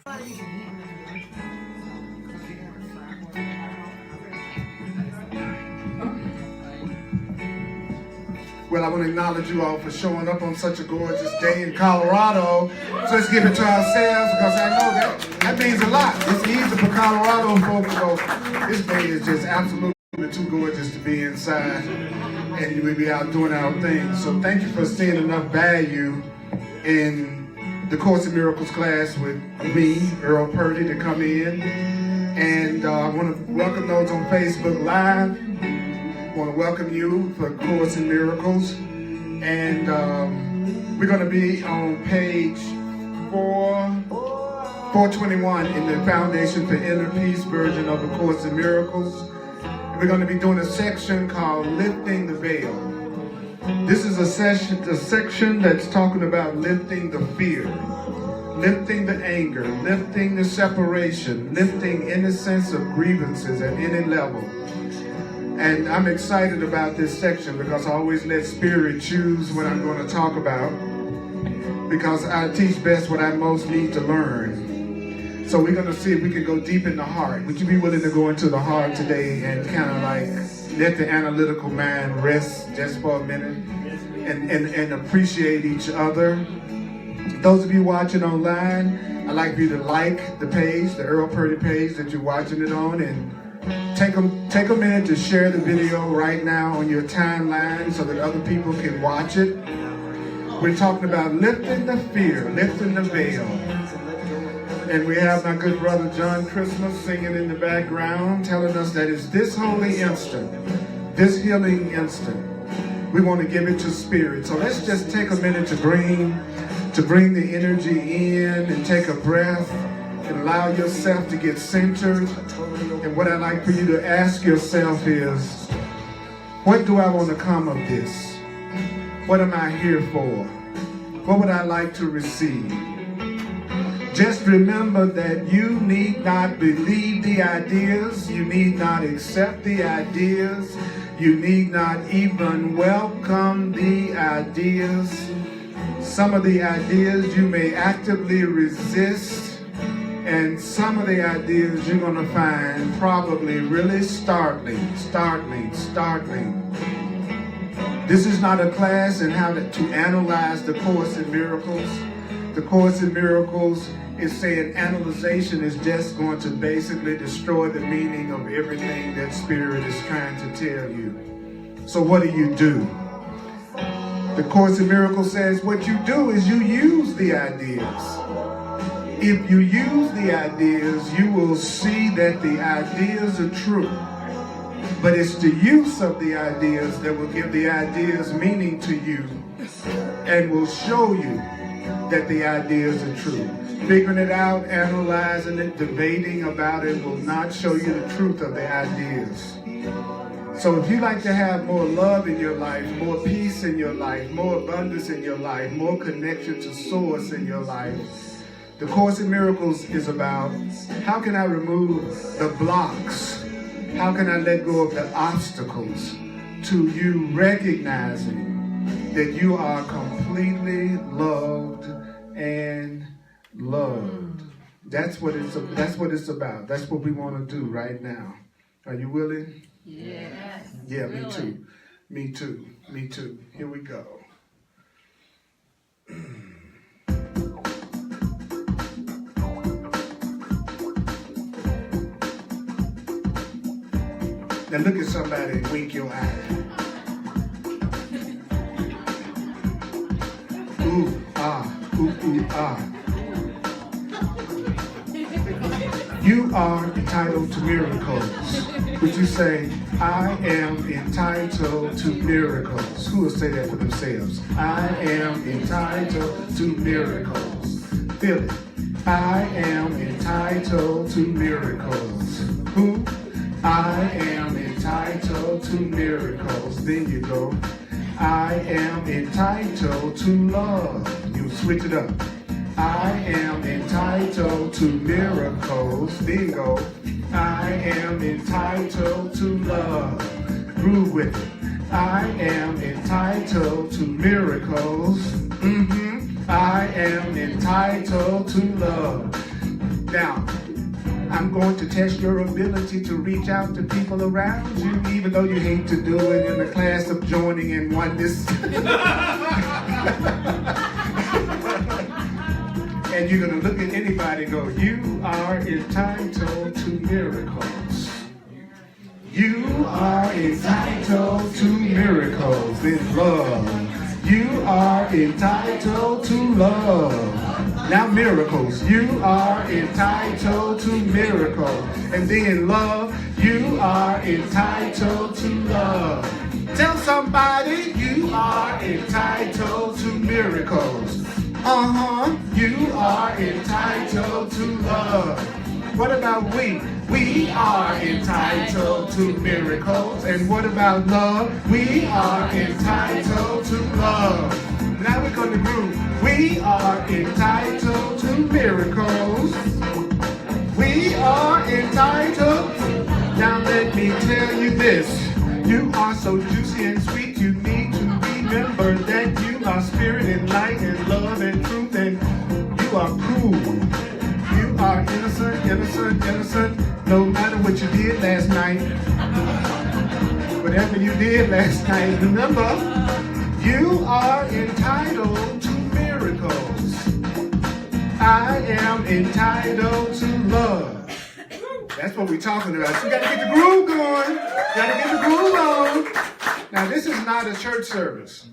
Well, I want to acknowledge you all for showing up on such a gorgeous day in Colorado. So let's give it to ourselves, because I know that means a lot. It's easy for Colorado folks, so this day is just absolutely too gorgeous to be inside, and we'll be out doing our thing. So thank you for seeing enough value in the Course in Miracles class with me, Earl Purdy, to come in. And I want to welcome those on Facebook Live. I want to welcome you for Course in Miracles. And we're going to be on page 421 in the Foundation for Inner Peace version of the Course in Miracles. We're going to be doing a section called Lifting the Veil. This is a section that's talking about lifting the fear, lifting the anger, lifting the separation, lifting any sense of grievances at any level. And I'm excited about this section because I always let Spirit choose what I'm going to talk about, because I teach best what I most need to learn. So we're going to see if we can go deep in the heart. Would you be willing to go into the heart today and kind of like let the analytical mind rest just for a minute and appreciate each other? Those of you watching online, I'd like for you to like the page, the Earl Purdy page that you're watching it on, and take a minute to share the video right now on your timeline so that other people can watch it. We're talking about lifting the fear, lifting the veil. And we have my good brother John Christmas singing in the background, telling us that it's this holy instant, this healing instant. We want to give it to Spirit. So let's just take a minute to bring the energy in and take a breath and allow yourself to get centered. And what I'd like for you to ask yourself is, what do I want to come of this? What am I here for? What would I like to receive? Just remember that you need not believe the ideas, you need not accept the ideas, you need not even welcome the ideas. Some of the ideas you may actively resist, and some of the ideas you're going to find probably really startling. This is not a class in how to analyze the Course in Miracles. The Course in Miracles is saying analyzation is just going to basically destroy the meaning of everything that Spirit is trying to tell you. So what do? The Course in Miracles says what you do is you use the ideas. If you use the ideas, you will see that the ideas are true. But it's the use of the ideas that will give the ideas meaning to you and will show you that the ideas are true. Figuring it out, analyzing it, debating about it will not show you the truth of the ideas. So if you like to have more love in your life, more peace in your life, more abundance in your life, more connection to Source in your life, the Course in Miracles is about how can I remove the blocks? How can I let go of the obstacles to you recognizing that you are completely loved and loved. That's what it's about. That's what we want to do right now. Are you willing? Yes. Yeah, me too. Me too. Me too. Here we go. Now look at somebody and wink your eye. Ooh, ah, ooh, ooh, ah. You are entitled to miracles. Would you say, I am entitled to miracles? Who will say that for themselves? I am entitled to miracles. Feel it. I am entitled to miracles. Who? I am entitled to miracles. There you go. I am entitled to love. You switch it up. I am entitled to miracles. Bingo. I am entitled to love. Groove with it. I am entitled to miracles. I am entitled to love. Now, I'm going to test your ability to reach out to people around you, even though you hate to do it, in the class of joining in oneness. And you're going to look at anybody and go, you are entitled to miracles. You are entitled to miracles in love. You are entitled to love. Now miracles. You are entitled to miracles. And then love. You are entitled to love. Tell somebody you are entitled to miracles. You are entitled to love. What about we? We are entitled to miracles. And what about love? We are entitled to love. Now we're going to groove. We are entitled to miracles. We are entitled. Now let me tell you this. You are so juicy and sweet. You need to remember that you are spirit and light and love and truth, and you are cool. You are innocent, innocent, innocent, no matter what you did last night. Whatever you did last night, remember, you are entitled to miracles. I am entitled to love. That's what we're talking about. So you got to get the groove going. Got to get the groove on. Now, this is not a church service.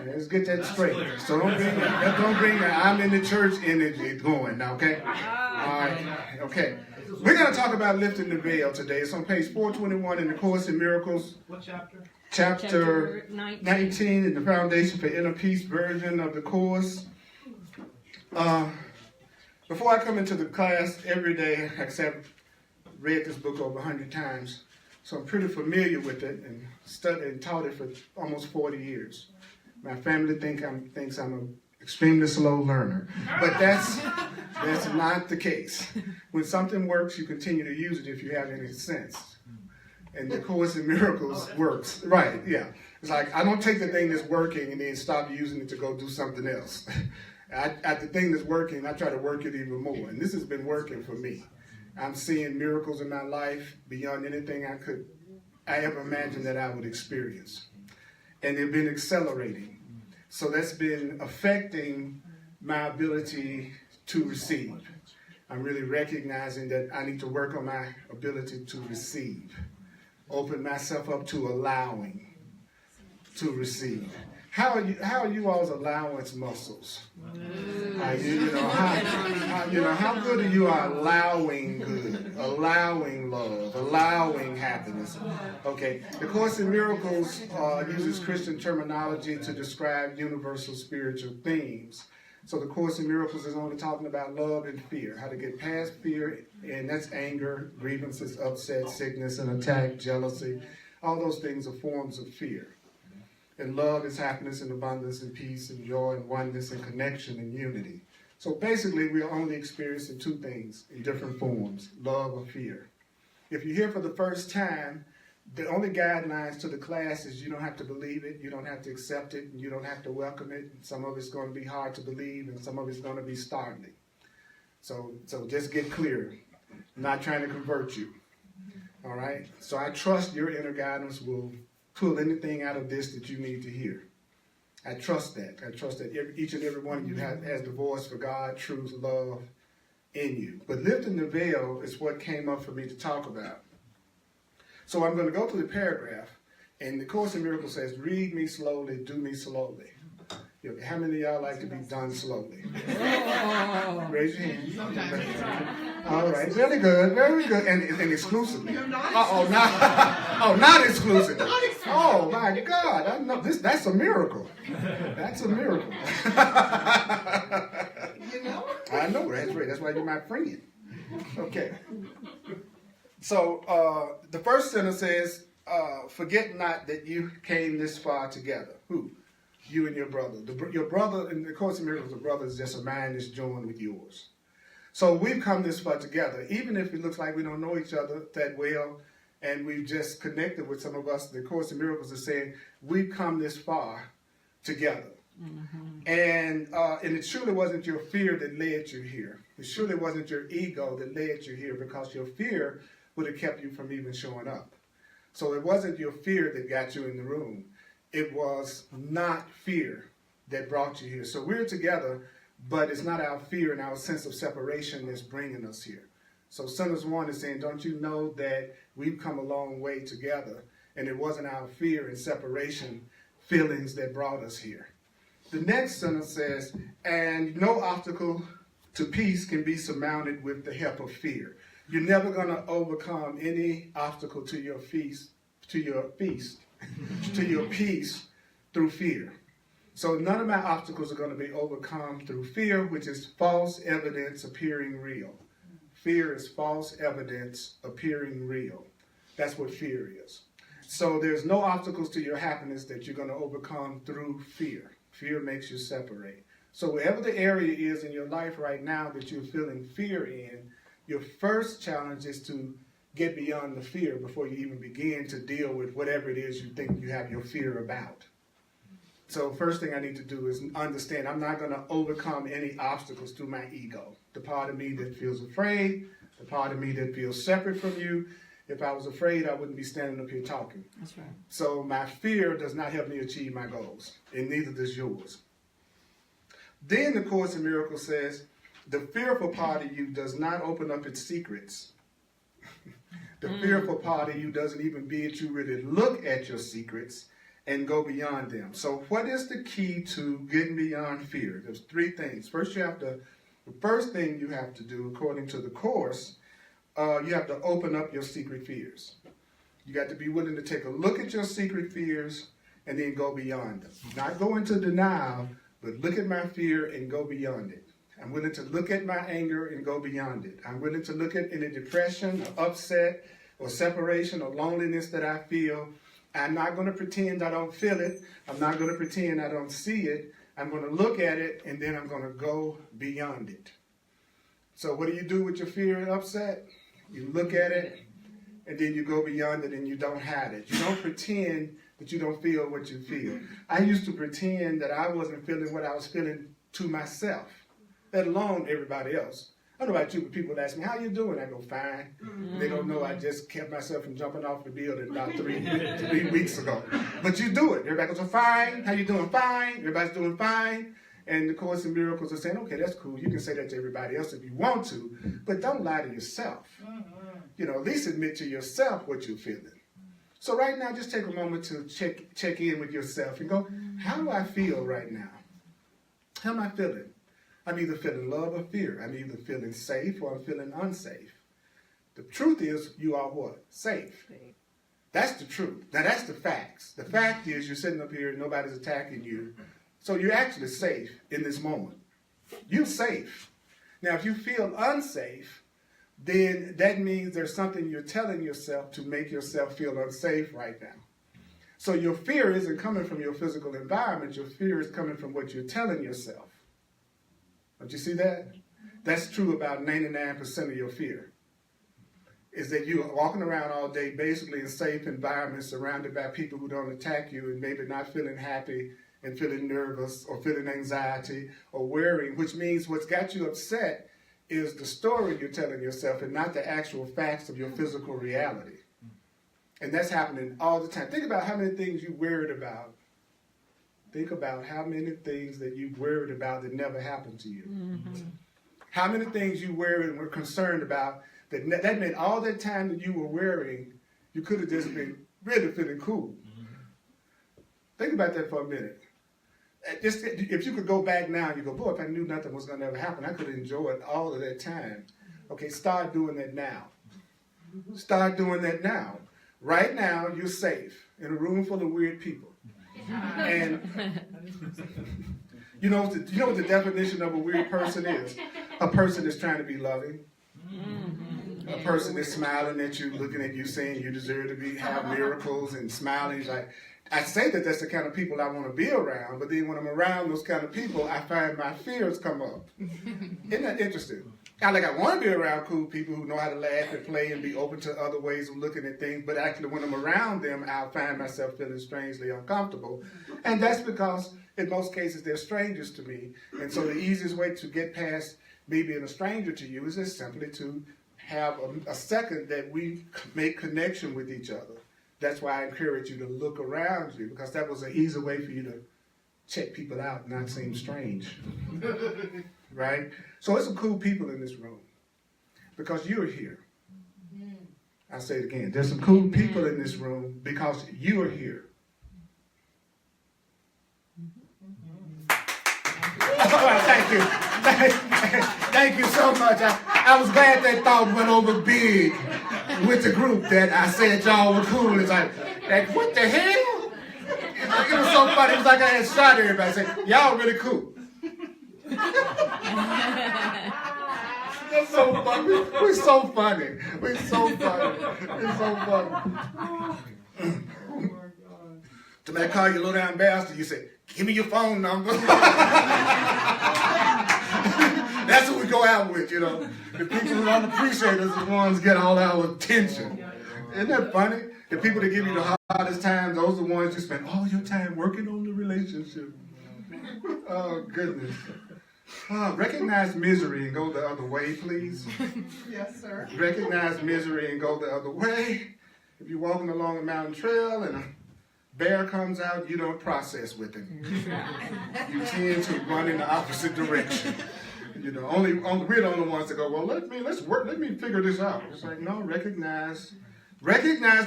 Let's get that straight. So don't bring that I'm in the church energy going now, okay? All right, okay. We're going to talk about lifting the veil today. It's on page 421 in the Course in Miracles. What chapter? Chapter 19 in the Foundation for Inner Peace version of the Course. Before I come into the class every day, except read this book over 100 times, so I'm pretty familiar with it and studied and taught it for almost 40 years. My family thinks I'm an extremely slow learner, but that's not the case. When something works, you continue to use it if you have any sense. And the Course in Miracles works. Right, yeah. It's like I don't take the thing that's working and then stop using it to go do something else. At the thing that's working, I try to work it even more. And this has been working for me. I'm seeing miracles in my life beyond anything I ever imagined that I would experience. And they've been accelerating. So that's been affecting my ability to receive. I'm really recognizing that I need to work on my ability to receive. Open myself up to allowing to receive. How are you all's allowance muscles? How good are you at allowing good, allowing love, allowing happiness? Okay, the Course in Miracles uses Christian terminology to describe universal spiritual themes. So the Course in Miracles is only talking about love and fear, how to get past fear, and that's anger, grievances, upset, sickness, and attack, jealousy. All those things are forms of fear. And love is happiness and abundance and peace and joy and oneness and connection and unity. So basically, we are only experiencing two things in different forms, love or fear. If you're here for the first time, the only guidelines to the class is you don't have to believe it, you don't have to accept it, and you don't have to welcome it. Some of it's going to be hard to believe, and some of it's going to be startling. So just get clear. I'm not trying to convert you. All right? So I trust your inner guidance will pull anything out of this that you need to hear. I trust that. I trust that each and every one of you has the voice for God, truth, love in you. But lifting the veil is what came up for me to talk about. So I'm going to go through the paragraph, and the Course in Miracles says, read me slowly, do me slowly. How many of y'all like to be done slowly? Raise your hand. All right, very good, and exclusively. Not exclusively. Oh my God, I know this. That's a miracle. That's a miracle. I know that's right. That's why you're my friend. Okay. So the first sentence says, "Forget not that you came this far together." Who? You and your brother. Your brother, in the Course in Miracles, the brother is just a mind that's joined with yours. So we've come this far together. Even if it looks like we don't know each other that well, and we've just connected with some of us, the Course in Miracles is saying, we've come this far together. Mm-hmm. And it truly wasn't your fear that led you here. It surely wasn't your ego that led you here, because your fear would have kept you from even showing up. So it wasn't your fear that got you in the room. It was not fear that brought you here. So we're together, but it's not our fear and our sense of separation that's bringing us here. So Sinners 1 is saying, don't you know that we've come a long way together, and it wasn't our fear and separation feelings that brought us here. The next sentence says, and no obstacle to peace can be surmounted with the help of fear. You're never going to overcome any obstacle to your peace through fear. So none of my obstacles are going to be overcome through fear, which is false evidence appearing real. Fear is false evidence appearing real. That's what fear is. So there's no obstacles to your happiness that you're going to overcome through fear. Fear makes you separate. So wherever the area is in your life right now that you're feeling fear in, your first challenge is to get beyond the fear before you even begin to deal with whatever it is you think you have your fear about. So first thing I need to do is understand I'm not going to overcome any obstacles through my ego. The part of me that feels afraid, the part of me that feels separate from you. If I was afraid, I wouldn't be standing up here talking. That's right. So my fear does not help me achieve my goals, and neither does yours. Then the Course in Miracles says, the fearful part of you does not open up its secrets. The fearful part of you doesn't even bid you really look at your secrets and go beyond them. So what is the key to getting beyond fear? There's three things. The first thing you have to do, according to the Course, you have to open up your secret fears. You got to be willing to take a look at your secret fears and then go beyond them. Not go into denial, but look at my fear and go beyond it. I'm willing to look at my anger and go beyond it. I'm willing to look at any depression or upset or separation or loneliness that I feel. I'm not going to pretend I don't feel it. I'm not going to pretend I don't see it. I'm going to look at it, and then I'm going to go beyond it. So what do you do with your fear and upset? You look at it, and then you go beyond it, and you don't hide it. You don't pretend that you don't feel what you feel. I used to pretend that I wasn't feeling what I was feeling to myself, let alone everybody else. I don't know about you, but people ask me, how you doing? I go, fine. They don't know I just kept myself from jumping off the building about three weeks ago. But you do it. Everybody goes, fine. How you doing? Fine. Everybody's doing fine. And the Course in Miracles are saying, okay, that's cool. You can say that to everybody else if you want to, but don't lie to yourself. You know, at least admit to yourself what you're feeling. So right now, just take a moment to check in with yourself and go, how do I feel right now? How am I feeling? I'm either feeling love or fear. I'm either feeling safe or I'm feeling unsafe. The truth is, you are what? Safe. That's the truth. Now, that's the facts. The fact is, you're sitting up here and nobody's attacking you. So you're actually safe in this moment. You're safe. Now, if you feel unsafe, then that means there's something you're telling yourself to make yourself feel unsafe right now. So your fear isn't coming from your physical environment. Your fear is coming from what you're telling yourself. Don't you see that? That's true about 99% of your fear. Is that you're walking around all day basically in safe environments surrounded by people who don't attack you and maybe not feeling happy and feeling nervous or feeling anxiety or worrying, which means what's got you upset is the story you're telling yourself and not the actual facts of your physical reality. And that's happening all the time. Think about how many things you worried about. Think about how many things that you worried about that never happened to you. Mm-hmm. How many things you worried and were concerned about that meant all that time that you were worrying, you could have just been really feeling cool. Mm-hmm. Think about that for a minute. Just if you could go back now and you go, boy, if I knew nothing was going to ever happen, I could have enjoyed all of that time. Okay, start doing that now. Start doing that now. Right now, you're safe in a room full of weird people. And you know what the definition of a weird person is? A person that's trying to be loving. A person that's smiling at you, looking at you, saying you deserve to have miracles and smiling. Like, I say that that's the kind of people I want to be around, but then when I'm around those kind of people, I find my fears come up. Isn't that interesting? I want to be around cool people who know how to laugh and play and be open to other ways of looking at things, but actually when I'm around them, I'll find myself feeling strangely uncomfortable. And that's because, in most cases, they're strangers to me. And so the easiest way to get past Me being a stranger to you is just simply to have a second that we make connection with each other. That's why I encourage you to look around you, because that was an easy way for you to check people out and not seem strange. Right? So there's some cool people in this room because you're here. I'll say it again. There's some cool people in this room because you're here. Thank you. Thank you so much. I was glad that thought went over big with the group that I said y'all were cool. It's like what the hell? It was so funny. It was like I had shot everybody. I said, y'all really cool. That's so funny. We're so funny. We're so funny. We're so funny. Somebody call you a low down bastard, you say, give me your phone number. That's what we go out with, you know. The people who don't appreciate us are the ones get all our attention. Isn't that funny? The people that give you the hardest time, those are the ones you spend all your time working on the relationship. Oh, goodness. Recognize misery and go the other way, please. Yes, sir. Recognize misery and go the other way. If you're walking along a mountain trail and a bear comes out, you don't process with him. You tend to run in the opposite direction. You know, we're the only ones that go, well, let me figure this out. It's like, no, recognize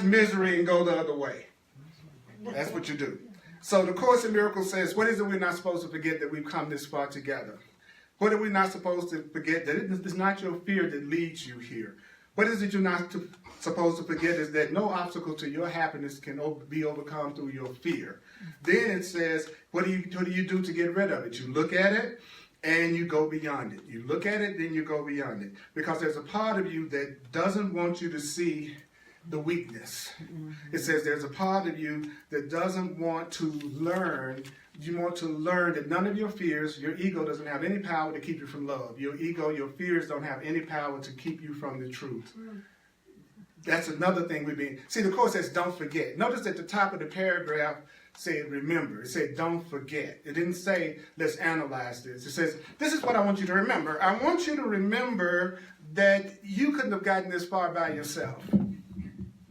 misery and go the other way. That's what you do. So the Course in Miracles says, what is it we're not supposed to forget that we've come this far together? What are we not supposed to forget? That it's not your fear that leads you here. What is it you're not supposed to forget is that no obstacle to your happiness can be overcome through your fear. Then it says, what do you do to get rid of it? You look at it and you go beyond it. You look at it, then you go beyond it. Because there's a part of you that doesn't want you to see the weakness. It says there's a part of you that doesn't want to learn. You want to learn that none of your fears, your ego doesn't have any power to keep you from love. Your ego, your fears don't have any power to keep you from the truth. That's another thing see, the Course says don't forget. Notice at the top of the paragraph said remember. It said don't forget. It didn't say let's analyze this. It says this is what I want you to remember. I want you to remember that you couldn't have gotten this far by yourself.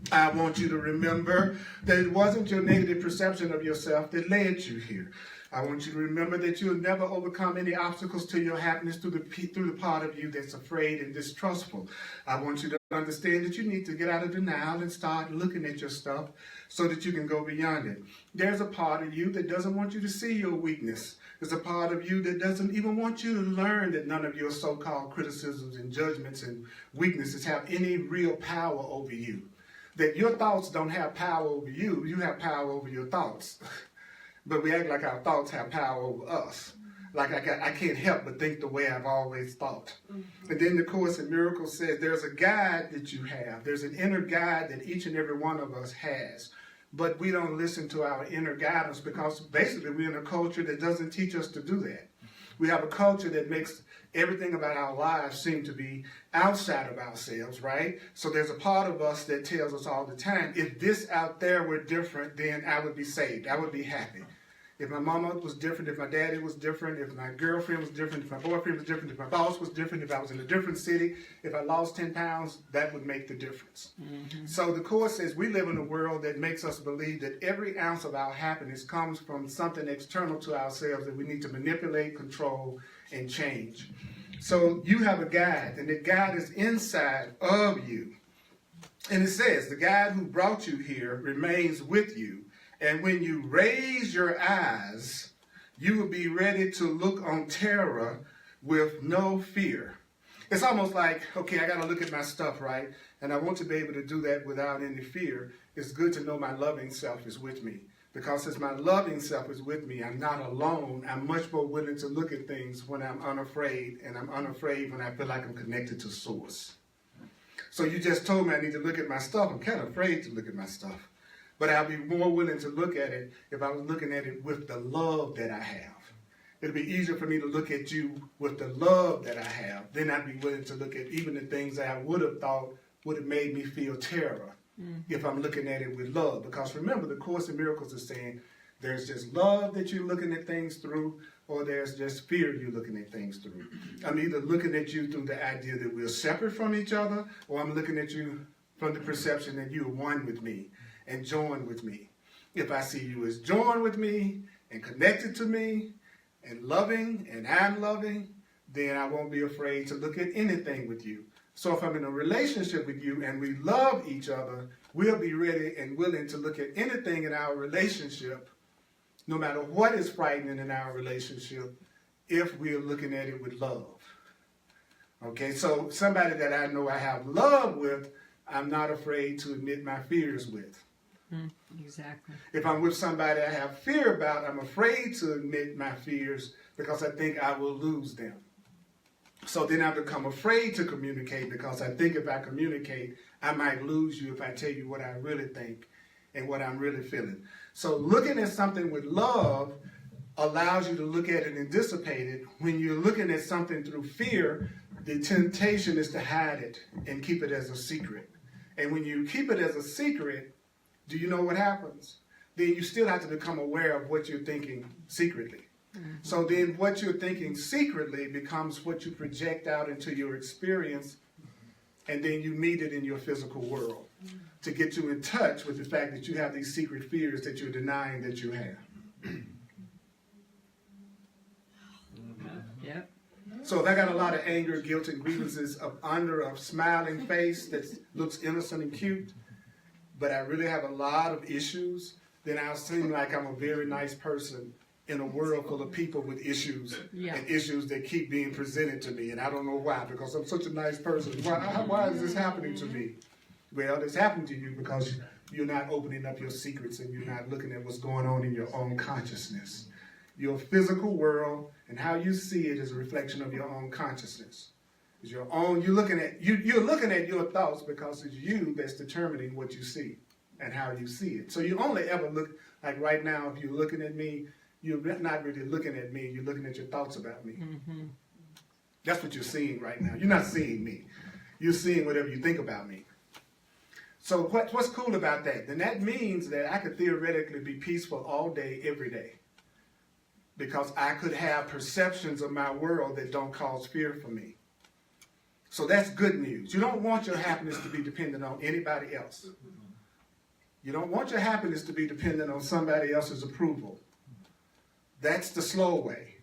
I want you to remember that it wasn't your negative perception of yourself that led you here. I want you to remember that you'll never overcome any obstacles to your happiness through the part of you that's afraid and distrustful. I want you to understand that you need to get out of denial and start looking at your stuff so that you can go beyond it. There's a part of you that doesn't want you to see your weakness. There's a part of you that doesn't even want you to learn that none of your so-called criticisms and judgments and weaknesses have any real power over you. That your thoughts don't have power over you, you have power over your thoughts. But we act like our thoughts have power over us. Like I can't help but think the way I've always thought. And then the Course in Miracles says there's a guide that you have. There's an inner guide that each and every one of us has. But we don't listen to our inner guidance because basically we're in a culture that doesn't teach us to do that. We have a culture that makes everything about our lives seem to be outside of ourselves, right? So there's a part of us that tells us all the time, if this out there were different, then I would be saved. I would be happy. If my mama was different, if my daddy was different, if my girlfriend was different, if my boyfriend was different, if my boss was different, if I was in a different city, if I lost 10 pounds, that would make the difference. So the Course says we live in a world that makes us believe that every ounce of our happiness comes from something external to ourselves that we need to manipulate, control, and change. So you have a guide, and the guide is inside of you. And it says, the guide who brought you here remains with you. And when you raise your eyes, you will be ready to look on terror with no fear. It's almost like, okay, I got to look at my stuff, right? And I want to be able to do that without any fear. It's good to know my loving self is with me. Because since my loving self is with me, I'm not alone. I'm much more willing to look at things when I'm unafraid. And I'm unafraid when I feel like I'm connected to Source. So you just told me I need to look at my stuff. I'm kind of afraid to look at my stuff. But I'll be more willing to look at it if I was looking at it with the love that I have. It'll be easier for me to look at you with the love that I have. Then I'd be willing to look at even the things that I would have thought would have made me feel terror if I'm looking at it with love. Because remember, the Course in Miracles is saying there's just love that you're looking at things through, or there's just fear you're looking at things through. I'm either looking at you through the idea that we're separate from each other, or I'm looking at you from the perception that you're one with me and joined with me. If I see you as joined with me and connected to me and loving and I'm loving, then I won't be afraid to look at anything with you. So if I'm in a relationship with you and we love each other, we'll be ready and willing to look at anything in our relationship, no matter what is frightening in our relationship, if we're looking at it with love. Okay, so somebody that I know I have love with, I'm not afraid to admit my fears with. Exactly. If I'm with somebody I have fear about, I'm afraid to admit my fears because I think I will lose them. So then I become afraid to communicate because I think if I communicate, I might lose you if I tell you what I really think and what I'm really feeling. So looking at something with love allows you to look at it and dissipate it. When you're looking at something through fear, the temptation is to hide it and keep it as a secret. And when you keep it as a secret, do you know what happens? Then you still have to become aware of what you're thinking secretly. So then what you're thinking secretly becomes what you project out into your experience, and then you meet it in your physical world to get you in touch with the fact that you have these secret fears that you're denying that you have. Yep. So if I got a lot of anger, guilt, and grievances up under a smiling face that looks innocent and cute, but I really have a lot of issues, then I'll seem like I'm a very nice person in a world full of people with issues and issues that keep being presented to me. And I don't know why, because I'm such a nice person. Why is this happening to me? Well, it's happening to you because you're not opening up your secrets and you're not looking at what's going on in your own consciousness. Your physical world and how you see it is a reflection of your own consciousness. It's your own. You're looking at your thoughts because it's you that's determining what you see and how you see it. So you only ever look, like right now, if you're looking at me, you're not really looking at me, you're looking at your thoughts about me. That's what you're seeing right now. You're not seeing me. You're seeing whatever you think about me. So what's cool about that? Then that means that I could theoretically be peaceful all day, every day. Because I could have perceptions of my world that don't cause fear for me. So that's good news. You don't want your happiness to be dependent on anybody else. You don't want your happiness to be dependent on somebody else's approval. That's the slow way.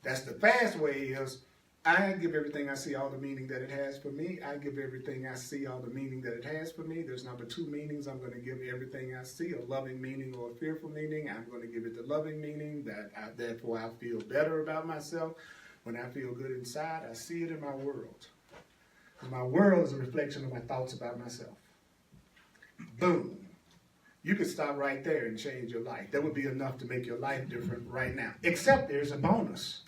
That's the fast way is, I give everything I see all the meaning that it has for me. I give everything I see all the meaning that it has for me. There's number two meanings. I'm going to give everything I see a loving meaning or a fearful meaning. I'm going to give it the loving meaning therefore I feel better about myself. When I feel good inside, I see it in my world. Because my world is a reflection of my thoughts about myself. Boom. You could stop right there and change your life. That would be enough to make your life different right now. Except there's a bonus.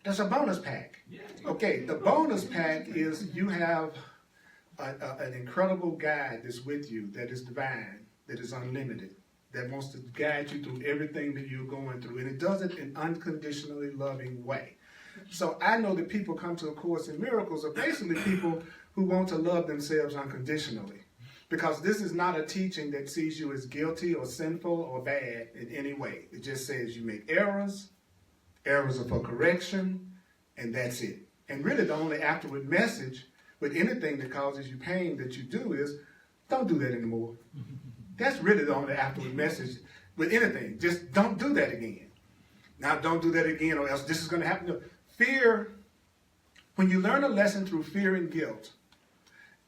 There's a bonus pack. Okay, the bonus pack is you have an incredible guide that's with you, that is divine, that is unlimited, that wants to guide you through everything that you're going through. And it does it in an unconditionally loving way. So I know that people come to A Course in Miracles are basically people who want to love themselves unconditionally. Because this is not a teaching that sees you as guilty or sinful or bad in any way. It just says you make errors are for correction, and that's it. And really the only afterward message with anything that causes you pain that you do is, don't do that anymore. That's really the only afterward message with anything. Just don't do that again. Now don't do that again or else this is going to happen. Fear, when you learn a lesson through fear and guilt,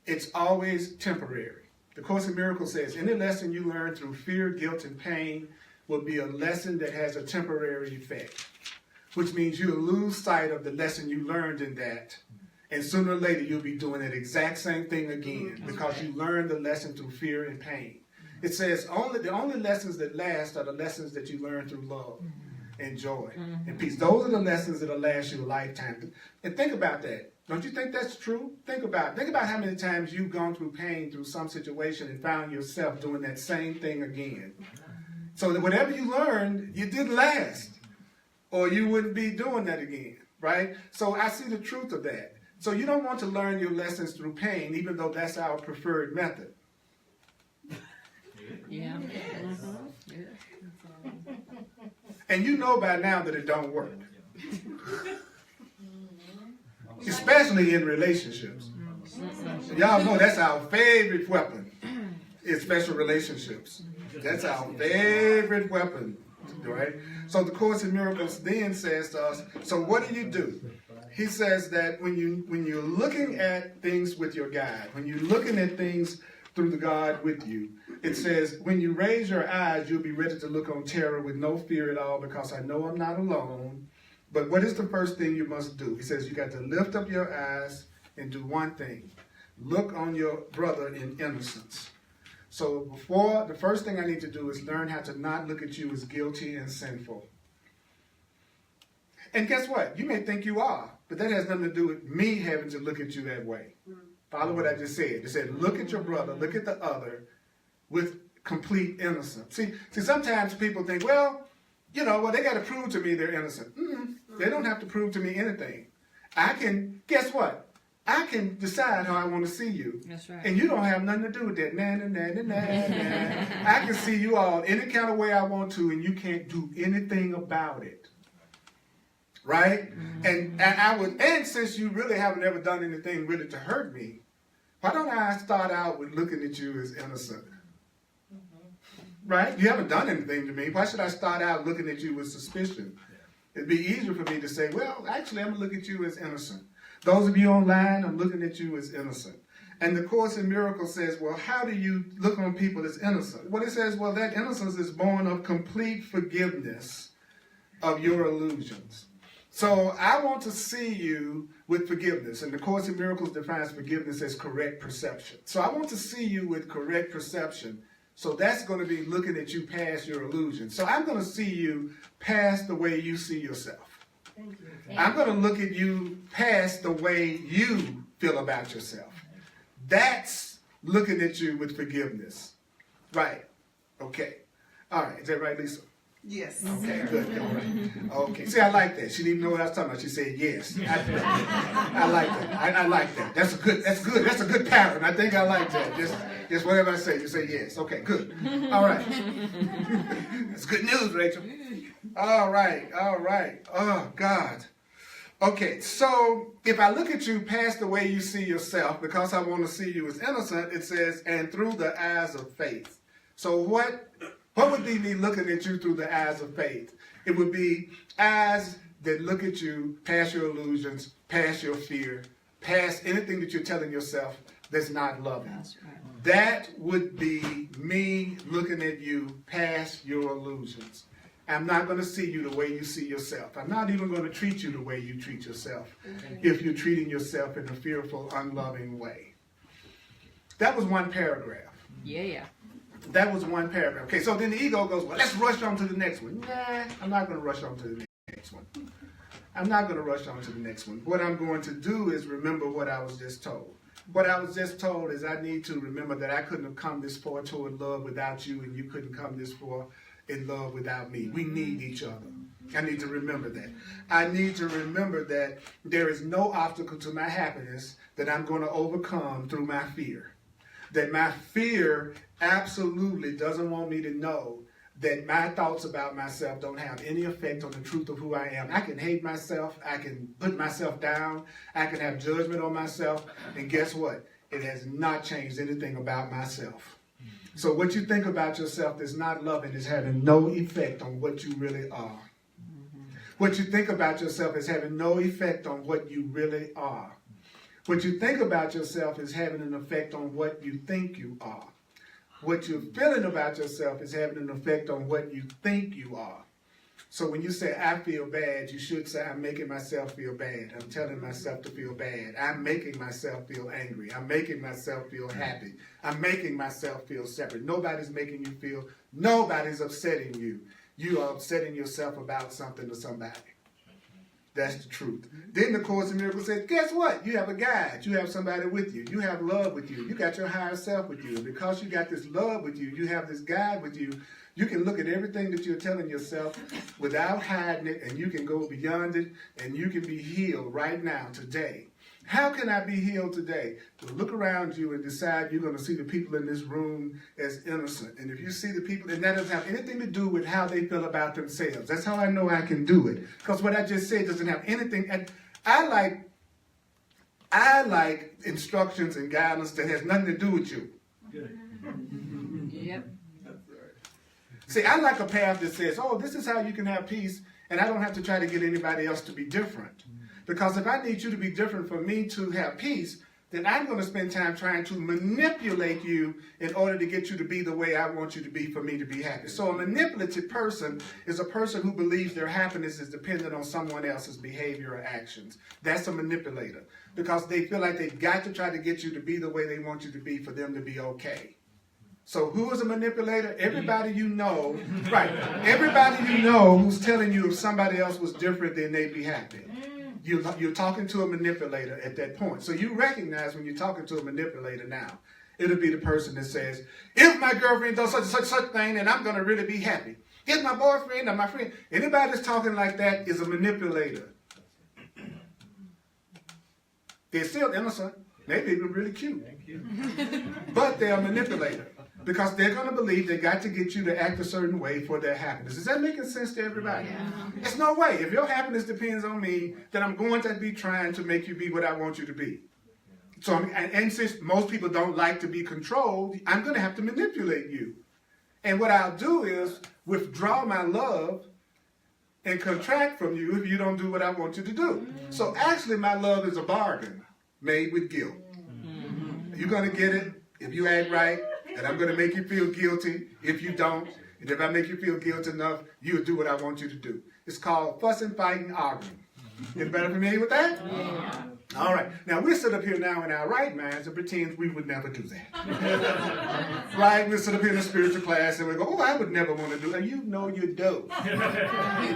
it's always temporary. The Course in Miracles says any lesson you learn through fear, guilt, and pain will be a lesson that has a temporary effect, which means you'll lose sight of the lesson you learned in that, and sooner or later you'll be doing that exact same thing again because you learned the lesson through fear and pain. It says the only lessons that last are the lessons that you learn through love and joy and peace. Those are the lessons that'll last you a lifetime. And think about that. Don't you think that's true? Think about how many times you've gone through pain through some situation and found yourself doing that same thing again. So that whatever you learned, you didn't last. Or you wouldn't be doing that again, right? So I see the truth of that. So you don't want to learn your lessons through pain, even though that's our preferred method. Yeah. And you know by now that it don't work. Especially in relationships. Y'all know that's our favorite weapon, is special relationships. That's our favorite weapon, right? So the Course in Miracles then says to us, so what do? He says that when you're looking at things with your guide, when you're looking at things through the God with you, it says, when you raise your eyes, you'll be ready to look on terror with no fear at all, because I know I'm not alone. But what is the first thing you must do? He says you got to lift up your eyes and do one thing. Look on your brother in innocence. So the first thing I need to do is learn how to not look at you as guilty and sinful. And guess what? You may think you are, but that has nothing to do with me having to look at you that way. Follow what I just said. It said, look at your brother, look at the other with complete innocence. See, sometimes people think, well, they got to prove to me they're innocent. They don't have to prove to me anything. Guess what? I can decide how I want to see you. That's right. And you don't have nothing to do with that. I can see you all any kind of way I want to, and you can't do anything about it. Right? Mm-hmm. And since you really haven't ever done anything really to hurt me, why don't I start out with looking at you as innocent? Right? You haven't done anything to me. Why should I start out looking at you with suspicion? It'd be easier for me to say, well, actually, I'm going to look at you as innocent. Those of you online, I'm looking at you as innocent. And the Course in Miracles says, well, how do you look on people as innocent? Well, it says, well, that innocence is born of complete forgiveness of your illusions. So I want to see you with forgiveness. And the Course in Miracles defines forgiveness as correct perception. So I want to see you with correct perception. So that's going to be looking at you past your illusions. So I'm going to see you past the way you see yourself. Thank you. I'm going to look at you past the way you feel about yourself. That's looking at you with forgiveness. Right. Okay. All right. Is that right, Lisa? Yes. Okay, good. All right. Okay. See, I like that. She didn't even know what I was talking about. She said yes. I like that. I like that. That's good. That's a good pattern. I think I like that. Just whatever I say, you say yes. Okay, good. All right. That's good news, Rachel. All right. Oh, God. Okay, so if I look at you past the way you see yourself, because I want to see you as innocent, it says, and through the eyes of faith. So what would be me looking at you through the eyes of faith? It would be eyes that look at you past your illusions, past your fear, past anything that you're telling yourself that's not loving. That's right. That would be me looking at you past your illusions. I'm not going to see you the way you see yourself. I'm not even going to treat you the way you treat yourself if you're treating yourself in a fearful, unloving way. That was one paragraph. Yeah. That was one paragraph. Okay, so then the ego goes, well, let's rush on to the next one. Nah, I'm not going to rush on to the next one. I'm not going to rush on to the next one. What I'm going to do is remember what I was just told. What I was just told is I need to remember that I couldn't have come this far toward love without you, and you couldn't come this far in love without me. We need each other. I need to remember that. I need to remember that there is no obstacle to my happiness that I'm going to overcome through my fear. That my fear absolutely doesn't want me to know that my thoughts about myself don't have any effect on the truth of who I am. I can hate myself. I can put myself down. I can have judgment on myself. And guess what? It has not changed anything about myself. So what you think about yourself that's not loving is having no effect on what you really are. What you think about yourself is having no effect on what you really are. What you think about yourself is having an effect on what you think you are. What you're feeling about yourself is having an effect on what you think you are. So when you say, I feel bad, you should say, I'm making myself feel bad. I'm telling myself to feel bad. I'm making myself feel angry. I'm making myself feel happy. I'm making myself feel separate. Nobody's making you feel, nobody's upsetting you. You are upsetting yourself about something to somebody. That's the truth. Then the Course in Miracles says, guess what? You have a guide. You have somebody with you. You have love with you. You got your higher self with you. And because you got this love with you, you have this guide with you. You can look at everything that you're telling yourself without hiding it, and you can go beyond it, and you can be healed right now, today. How can I be healed today? To look around you and decide you're going to see the people in this room as innocent. And if you see the people, and that doesn't have anything to do with how they feel about themselves. That's how I know I can do it. Because what I just said doesn't have anything. And I like instructions and guidance that has nothing to do with you. Good. Yep. See, I like a path that says, oh, this is how you can have peace, and I don't have to try to get anybody else to be different. Because if I need you to be different for me to have peace, then I'm going to spend time trying to manipulate you in order to get you to be the way I want you to be for me to be happy. So a manipulative person is a person who believes their happiness is dependent on someone else's behavior or actions. That's a manipulator. Because they feel like they've got to try to get you to be the way they want you to be for them to be okay. So who is a manipulator? Everybody you know, right? Everybody you know who's telling you if somebody else was different, then they'd be happy. You're talking to a manipulator at that point. So you recognize when you're talking to a manipulator now, it'll be the person that says, if my girlfriend does such thing, then I'm going to really be happy. If my boyfriend or my friend, anybody that's talking like that is a manipulator. They're still innocent. Maybe even really cute. Thank you. But they're a manipulator. Because they're going to believe they got to get you to act a certain way for their happiness. Is that making sense to everybody? Yeah. There's no way. If your happiness depends on me, then I'm going to be trying to make you be what I want you to be. So, and since most people don't like to be controlled, I'm going to have to manipulate you. And what I'll do is withdraw my love and contract from you if you don't do what I want you to do. So actually, my love is a bargain made with guilt. You're going to get it if you act right. And I'm going to make you feel guilty if you don't. And if I make you feel guilty enough, you'll do what I want you to do. It's called fussing, fighting, arguing. Anybody familiar with that? Yeah. All right. Now, we'll sit up here now in our right minds and pretend we would never do that. Right? We'll sit up here in a spiritual class and we go, oh, I would never want to do that. You know you do. You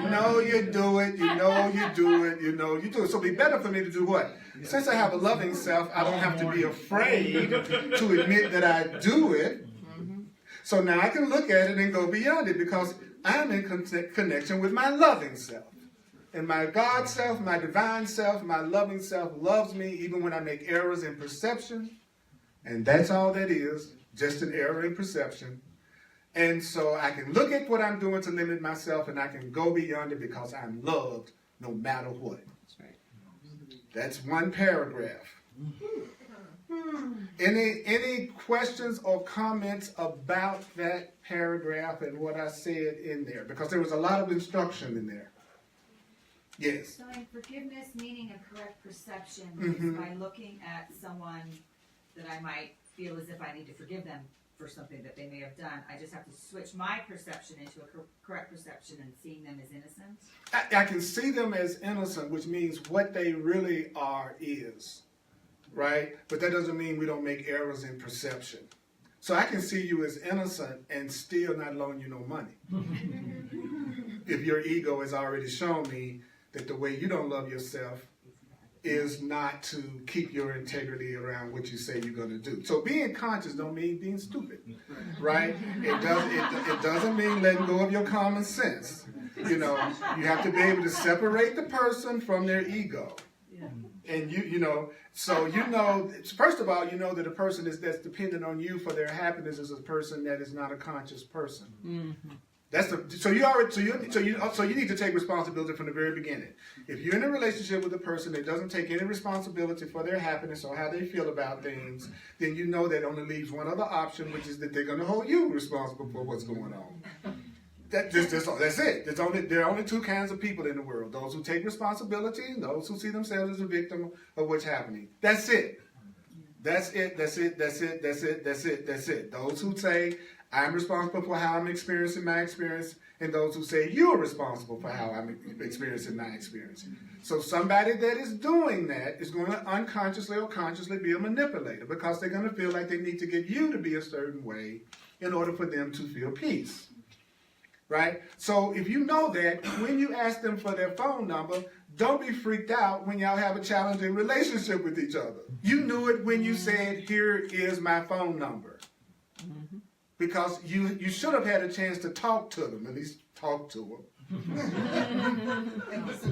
know you do it. You know you do it. You know you do it. So it'd be better for me to do what? Since I have a loving self, I don't have to be afraid to admit that I do it. So now I can look at it and go beyond it because I'm in connection with my loving self. And my God self, my divine self, my loving self loves me even when I make errors in perception. And that's all that is, just an error in perception. And so I can look at what I'm doing to limit myself and I can go beyond it because I'm loved no matter what. That's right. That's one paragraph. Any questions or comments about that paragraph and what I said in there? Because there was a lot of instruction in there. Yes. So in forgiveness, meaning a correct perception Mhm. is by looking at someone that I might feel as if I need to forgive them for something that they may have done. I just have to switch my perception into a correct perception and seeing them as innocent. I can see them as innocent, which means what they really are is, right? But that doesn't mean we don't make errors in perception. So I can see you as innocent and still not loan you no money. If your ego has already shown me that the way you don't love yourself is not to keep your integrity around what you say you're going to do. So being conscious don't mean being stupid, right? It doesn't mean letting go of your common sense. You know, you have to be able to separate the person from their ego. And so first of all, you know that a person that's dependent on you for their happiness is a person that is not a conscious person. Mm-hmm. So you need to take responsibility from the very beginning. If you're in a relationship with a person that doesn't take any responsibility for their happiness or how they feel about things, then you know that only leaves one other option, which is that they're going to hold you responsible for what's going on. That's it. There are only two kinds of people in the world: those who take responsibility and those who see themselves as a victim of what's happening. That's it. That's it. That's it. That's it. That's it. That's it. That's it. Those who say, I'm responsible for how I'm experiencing my experience, and those who say you're responsible for how I'm experiencing my experience. So somebody that is doing that is going to unconsciously or consciously be a manipulator because they're going to feel like they need to get you to be a certain way in order for them to feel peace. Right? So if you know that, when you ask them for their phone number, don't be freaked out when y'all have a challenging relationship with each other. You knew it when you said, here is my phone number. Because you should have had a chance to talk to them, at least talk to them,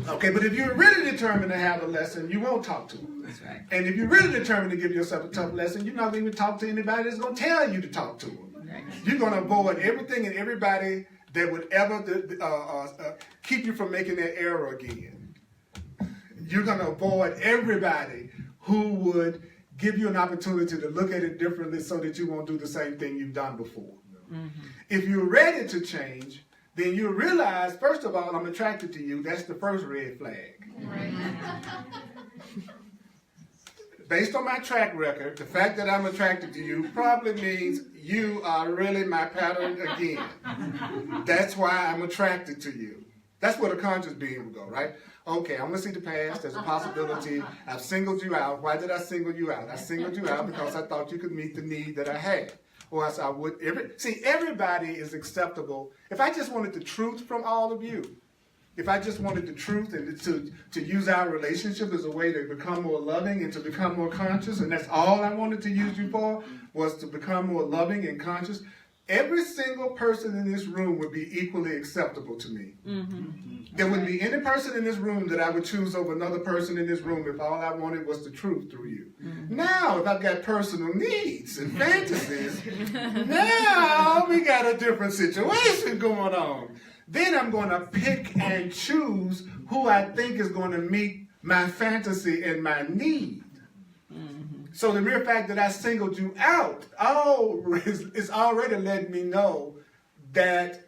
Okay, but if you're really determined to have a lesson, you won't talk to them. That's right. And if you're really determined to give yourself a tough lesson, you're not going to even talk to anybody that's going to tell you to talk to them. Right. You're going to avoid everything and everybody that would ever keep you from making that error again. You're going to avoid everybody who would give you an opportunity to look at it differently so that you won't do the same thing you've done before. Mm-hmm. If you're ready to change, then you realize, first of all, I'm attracted to you. That's the first red flag. Right. Based on my track record, the fact that I'm attracted to you probably means you are really my pattern again. That's why I'm attracted to you. That's where the conscious being would go, right? Okay, I'm going to see the past. There's a possibility. I've singled you out. Why did I single you out? I singled you out because I thought you could meet the need that I had. Or else I would. Everybody is acceptable. If I just wanted the truth from all of you, if I just wanted the truth and to use our relationship as a way to become more loving and to become more conscious, and that's all I wanted to use you for, was to become more loving and conscious, every single person in this room would be equally acceptable to me. Mm-hmm. There wouldn't be any person in this room that I would choose over another person in this room if all I wanted was the truth through you. Mm-hmm. Now, if I've got personal needs and fantasies, now we got a different situation going on. Then I'm going to pick and choose who I think is going to meet my fantasy and my need. Mm-hmm. So the mere fact that I singled you out, it's already letting me know that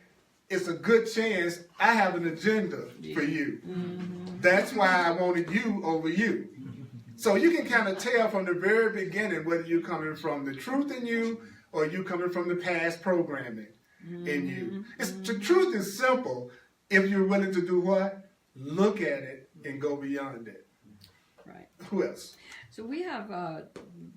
it's a good chance I have an agenda for you. Mm-hmm. That's why I wanted you over you. So you can kind of tell from the very beginning whether you're coming from the truth in you or you coming from the past programming in you. The truth is simple if you're willing to do what? Look at it and go beyond it. Right. Who else? So we have a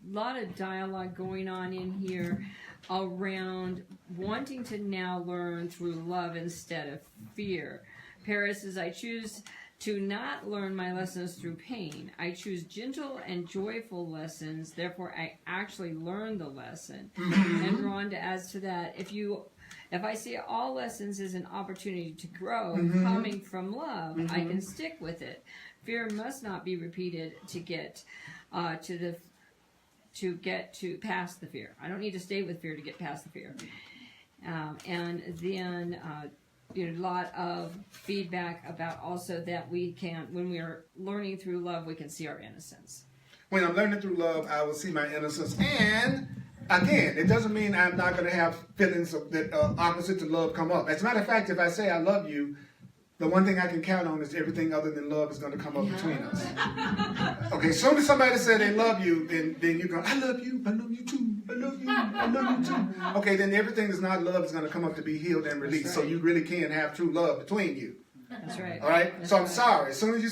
lot of dialogue going on in here around wanting to now learn through love instead of fear. Paris says, I choose to not learn my lessons through pain. I choose gentle and joyful lessons, therefore I actually learn the lesson. And Rhonda adds to that, if I see all lessons as an opportunity to grow coming from love, I can stick with it. Fear must not be repeated to get to past the fear. I don't need to stay with fear to get past the fear. And then a lot of feedback about also that we can, when we are learning through love, we can see our innocence. When I'm learning through love, I will see my innocence. And again, it doesn't mean I'm not going to have feelings that opposite to love come up. As a matter of fact, if I say I love you, the one thing I can count on is everything other than love is going to come up between us. Okay, as soon as somebody says they love you, then you go, I love you too, I love you, I love you too. Okay, then everything that's not love is going to come up to be healed and released. Right. So you really can have true love between you. That's right. All right? That's so I'm sorry. As soon as you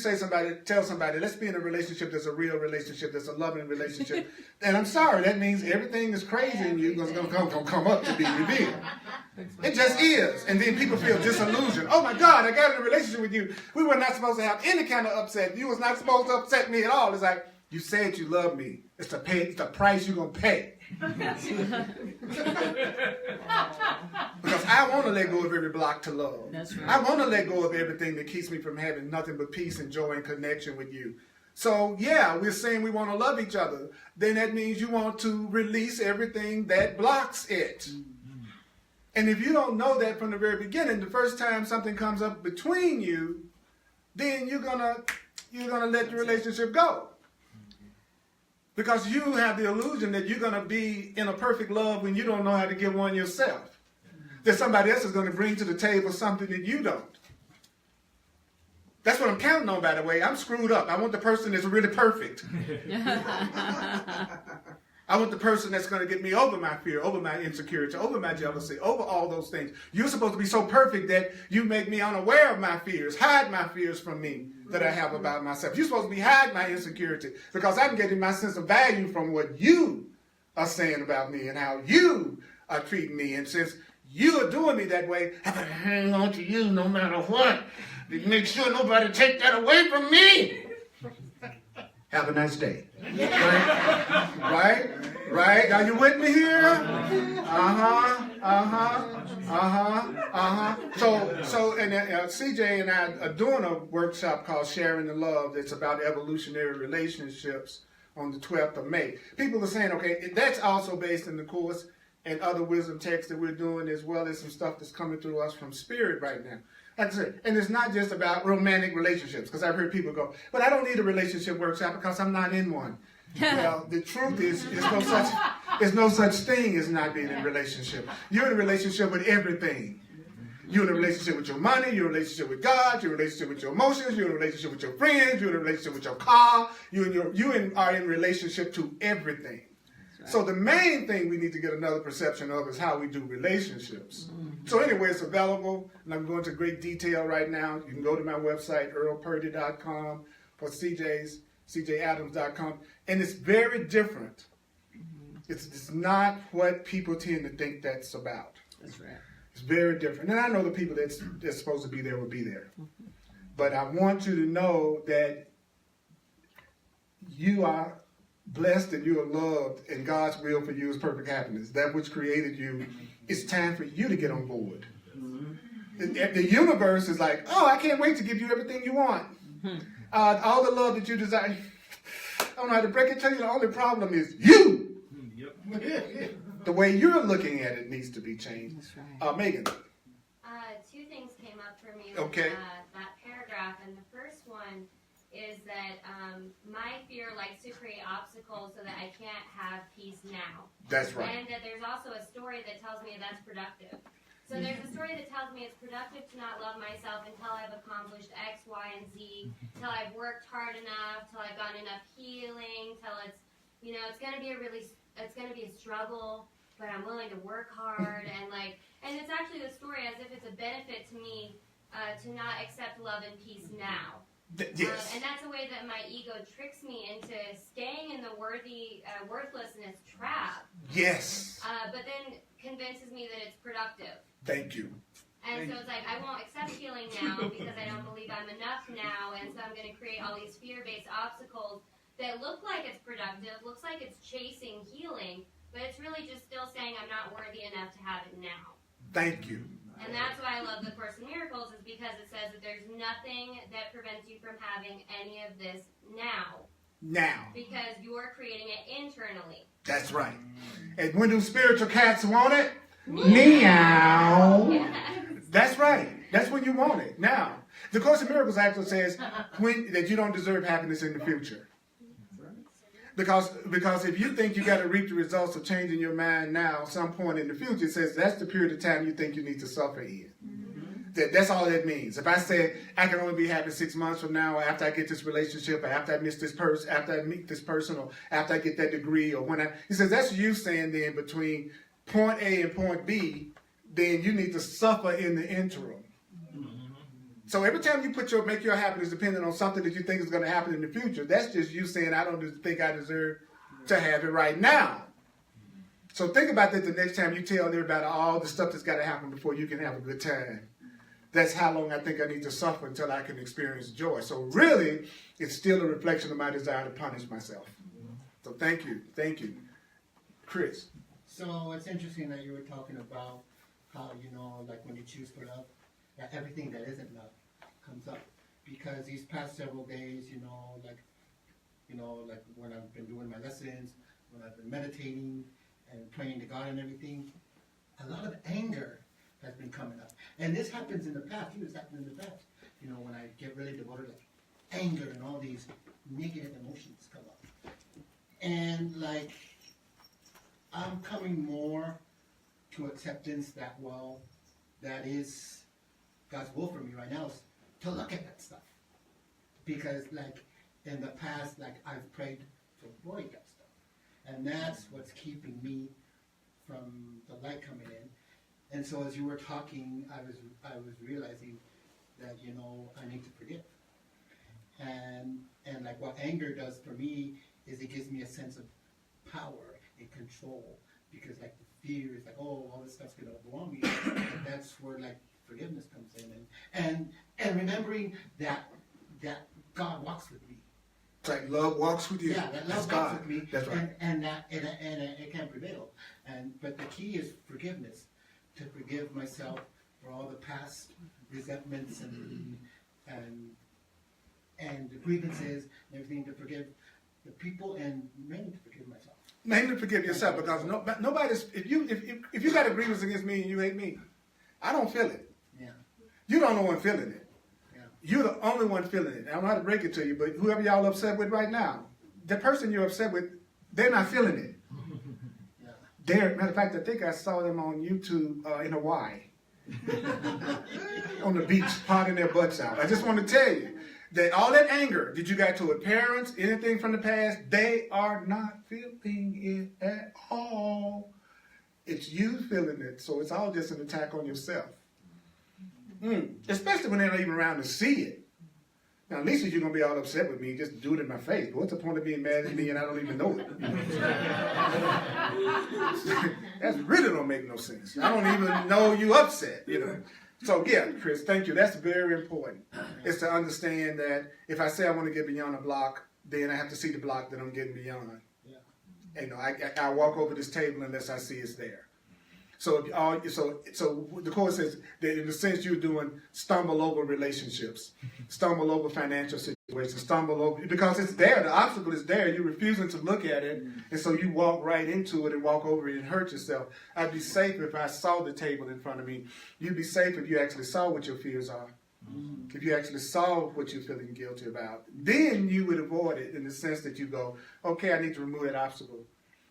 tell somebody, let's be in a relationship that's a real relationship, that's a loving relationship, and I'm sorry, that means everything is crazy and you're going to come up to be revealed. It just is. And then people feel disillusioned. Oh my God, I got in a relationship with you. We were not supposed to have any kind of upset. You was not supposed to upset me at all. It's like, you said you love me. It's the price you're going to pay. Because I want to let go of every block to love. That's right. I want to let go of everything that keeps me from having nothing but peace and joy and connection with you. So yeah, we're saying we want to love each other. Then that means you want to release everything that blocks it. And if you don't know that from the very beginning, the first time something comes up between you, then you're gonna let the relationship go. Because you have the illusion that you're going to be in a perfect love when you don't know how to give one yourself. That somebody else is going to bring to the table something that you don't. That's what I'm counting on, by the way. I'm screwed up. I want the person that's really perfect. I want the person that's going to get me over my fear, over my insecurity, over my jealousy, over all those things. You're supposed to be so perfect that you make me unaware of my fears, hide my fears from me that I have about myself. You're supposed to be hiding my insecurity because I'm getting my sense of value from what you are saying about me and how you are treating me. And since you are doing me that way, I'm going to hang on to you no matter what. Make sure nobody take that away from me. Have a nice day. Right? right? Are you with me here? So, and CJ and I are doing a workshop called Sharing the Love that's about evolutionary relationships on the 12th of May. People are saying, okay, that's also based in the course and other wisdom texts that we're doing, as well as some stuff that's coming through us from Spirit right now. Like I said, and it's not just about romantic relationships, because I've heard people go, but I don't need a relationship workshop because I'm not in one. Well, the truth is, there's no such thing as not being in a relationship. You're in a relationship with everything. You're in a relationship with your money, you're in a relationship with God, you're in a relationship with your emotions, you're in a relationship with your friends, you're in a relationship with your car, are in relationship to everything. Right. So the main thing we need to get another perception of is how we do relationships. Mm-hmm. So anyway, it's available, and I'm going into great detail right now. You can go to my website, earlpurdy.com, or cjadams.com, and it's very different. Mm-hmm. It's not what people tend to think that's about. That's right. It's very different. And I know the people that's supposed to be there will be there. Mm-hmm. But I want you to know that you are blessed and you are loved, and God's will for you is perfect happiness. That which created you, it's time for you to get on board. Mm-hmm. The universe is like, oh, I can't wait to give you everything you want. Mm-hmm. All the love that you desire. I don't know how to break it to you. The only problem is you. Yep. The way you're looking at it needs to be changed. That's right. Megan. Two things came up for me with that paragraph, and the first one is that my fear likes to create obstacles so that I can't have peace now. That's right. And that there's also a story that tells me that's productive. So there's a story that tells me it's productive to not love myself until I've accomplished X, Y, and Z, till I've worked hard enough, till I've gotten enough healing, till it's, it's going to be a struggle, but I'm willing to work hard, and it's actually the story as if it's a benefit to me to not accept love and peace now. Yes. And that's a way that my ego tricks me into staying in the worthlessness trap. Yes. But then convinces me that it's productive. Thank you. And so it's like, I won't accept healing now because I don't believe I'm enough now, and so I'm going to create all these fear-based obstacles that look like it's productive, looks like it's chasing healing, but it's really just still saying I'm not worthy enough to have it now. Thank you. And that's why I love the Course in Miracles, is because it says that there's nothing that prevents you from having any of this now. Now. Because you're creating it internally. That's right. And when do spiritual cats want it? Meow. That's right. That's when you want it. Now. The Course in Miracles actually says that you don't deserve happiness in the future. Because if you think you got to reap the results of changing your mind now, some point in the future, it says that's the period of time you think you need to suffer in. Mm-hmm. That's all that means. If I say I can only be happy 6 months from now, or after I get this relationship, or after I miss this person, after I meet this person, or after I get that degree, or he says that's you saying then between point A and point B, then you need to suffer in the interim. So every time you make your happiness dependent on something that you think is going to happen in the future, that's just you saying, I don't think I deserve to have it right now. So think about that the next time you tell everybody all the stuff that's got to happen before you can have a good time. That's how long I think I need to suffer until I can experience joy. So really, it's still a reflection of my desire to punish myself. So thank you. Thank you. Chris. So it's interesting that you were talking about how, like when you choose for love, that everything that isn't love comes up, because these past several days, like when I've been doing my lessons, when I've been meditating and praying to God and everything, a lot of anger has been coming up. And this happens in the past. It's happened in the past. When I get really devoted, like anger and all these negative emotions come up. And I'm coming more to acceptance that, that is God's will for me right now, is to look at that stuff. Because in the past, I've prayed to avoid that stuff. And that's what's keeping me from the light coming in. And so as you were talking, I was realizing that, I need to forgive. And what anger does for me is it gives me a sense of power and control. Because the fear is all this stuff's going to overwhelm me. And that's where forgiveness comes in, and remembering that God walks with me, It's like love walks with you. Yeah, that That's love God. walks with me. That's right. And it can prevail. But the key is forgiveness. To forgive myself for all the past resentments and the grievances and everything, to forgive the people and mainly to forgive myself. Mainly forgive yourself, because nobody's, if you got a grievance against me and you hate me, I don't feel it. Yeah. You don't know I'm feeling it. Yeah. You're the only one feeling it. I don't know how to break it to you, but whoever y'all upset with right now, the person you're upset with, they're not feeling it. Matter of fact, I think I saw them on YouTube in Hawaii, on the beach, potting their butts out. I just want to tell you that all that anger that you got toward parents, anything from the past, they are not feeling it at all. It's you feeling it, so it's all just an attack on yourself. Especially when they're not even around to see it. Now, at least you're going to be all upset with me, just do it in my face. But what's the point of being mad at me and I don't even know it? That really don't make no sense. I don't even know you upset, So, yeah, Chris, thank you. That's very important. It's to understand that if I say I want to get beyond a block, then I have to see the block that I'm getting beyond. Yeah. I walk over this table unless I see it's there. So the Court says that in a sense you're doing stumble over relationships, stumble over financial situations, stumble over, because it's there, the obstacle is there, you're refusing to look at it, and so you walk right into it and walk over it and hurt yourself. I'd be safe if I saw the table in front of me. You'd be safe if you actually saw what your fears are. If you actually saw what you're feeling guilty about, then you would avoid it in the sense that you go, okay, I need to remove that obstacle.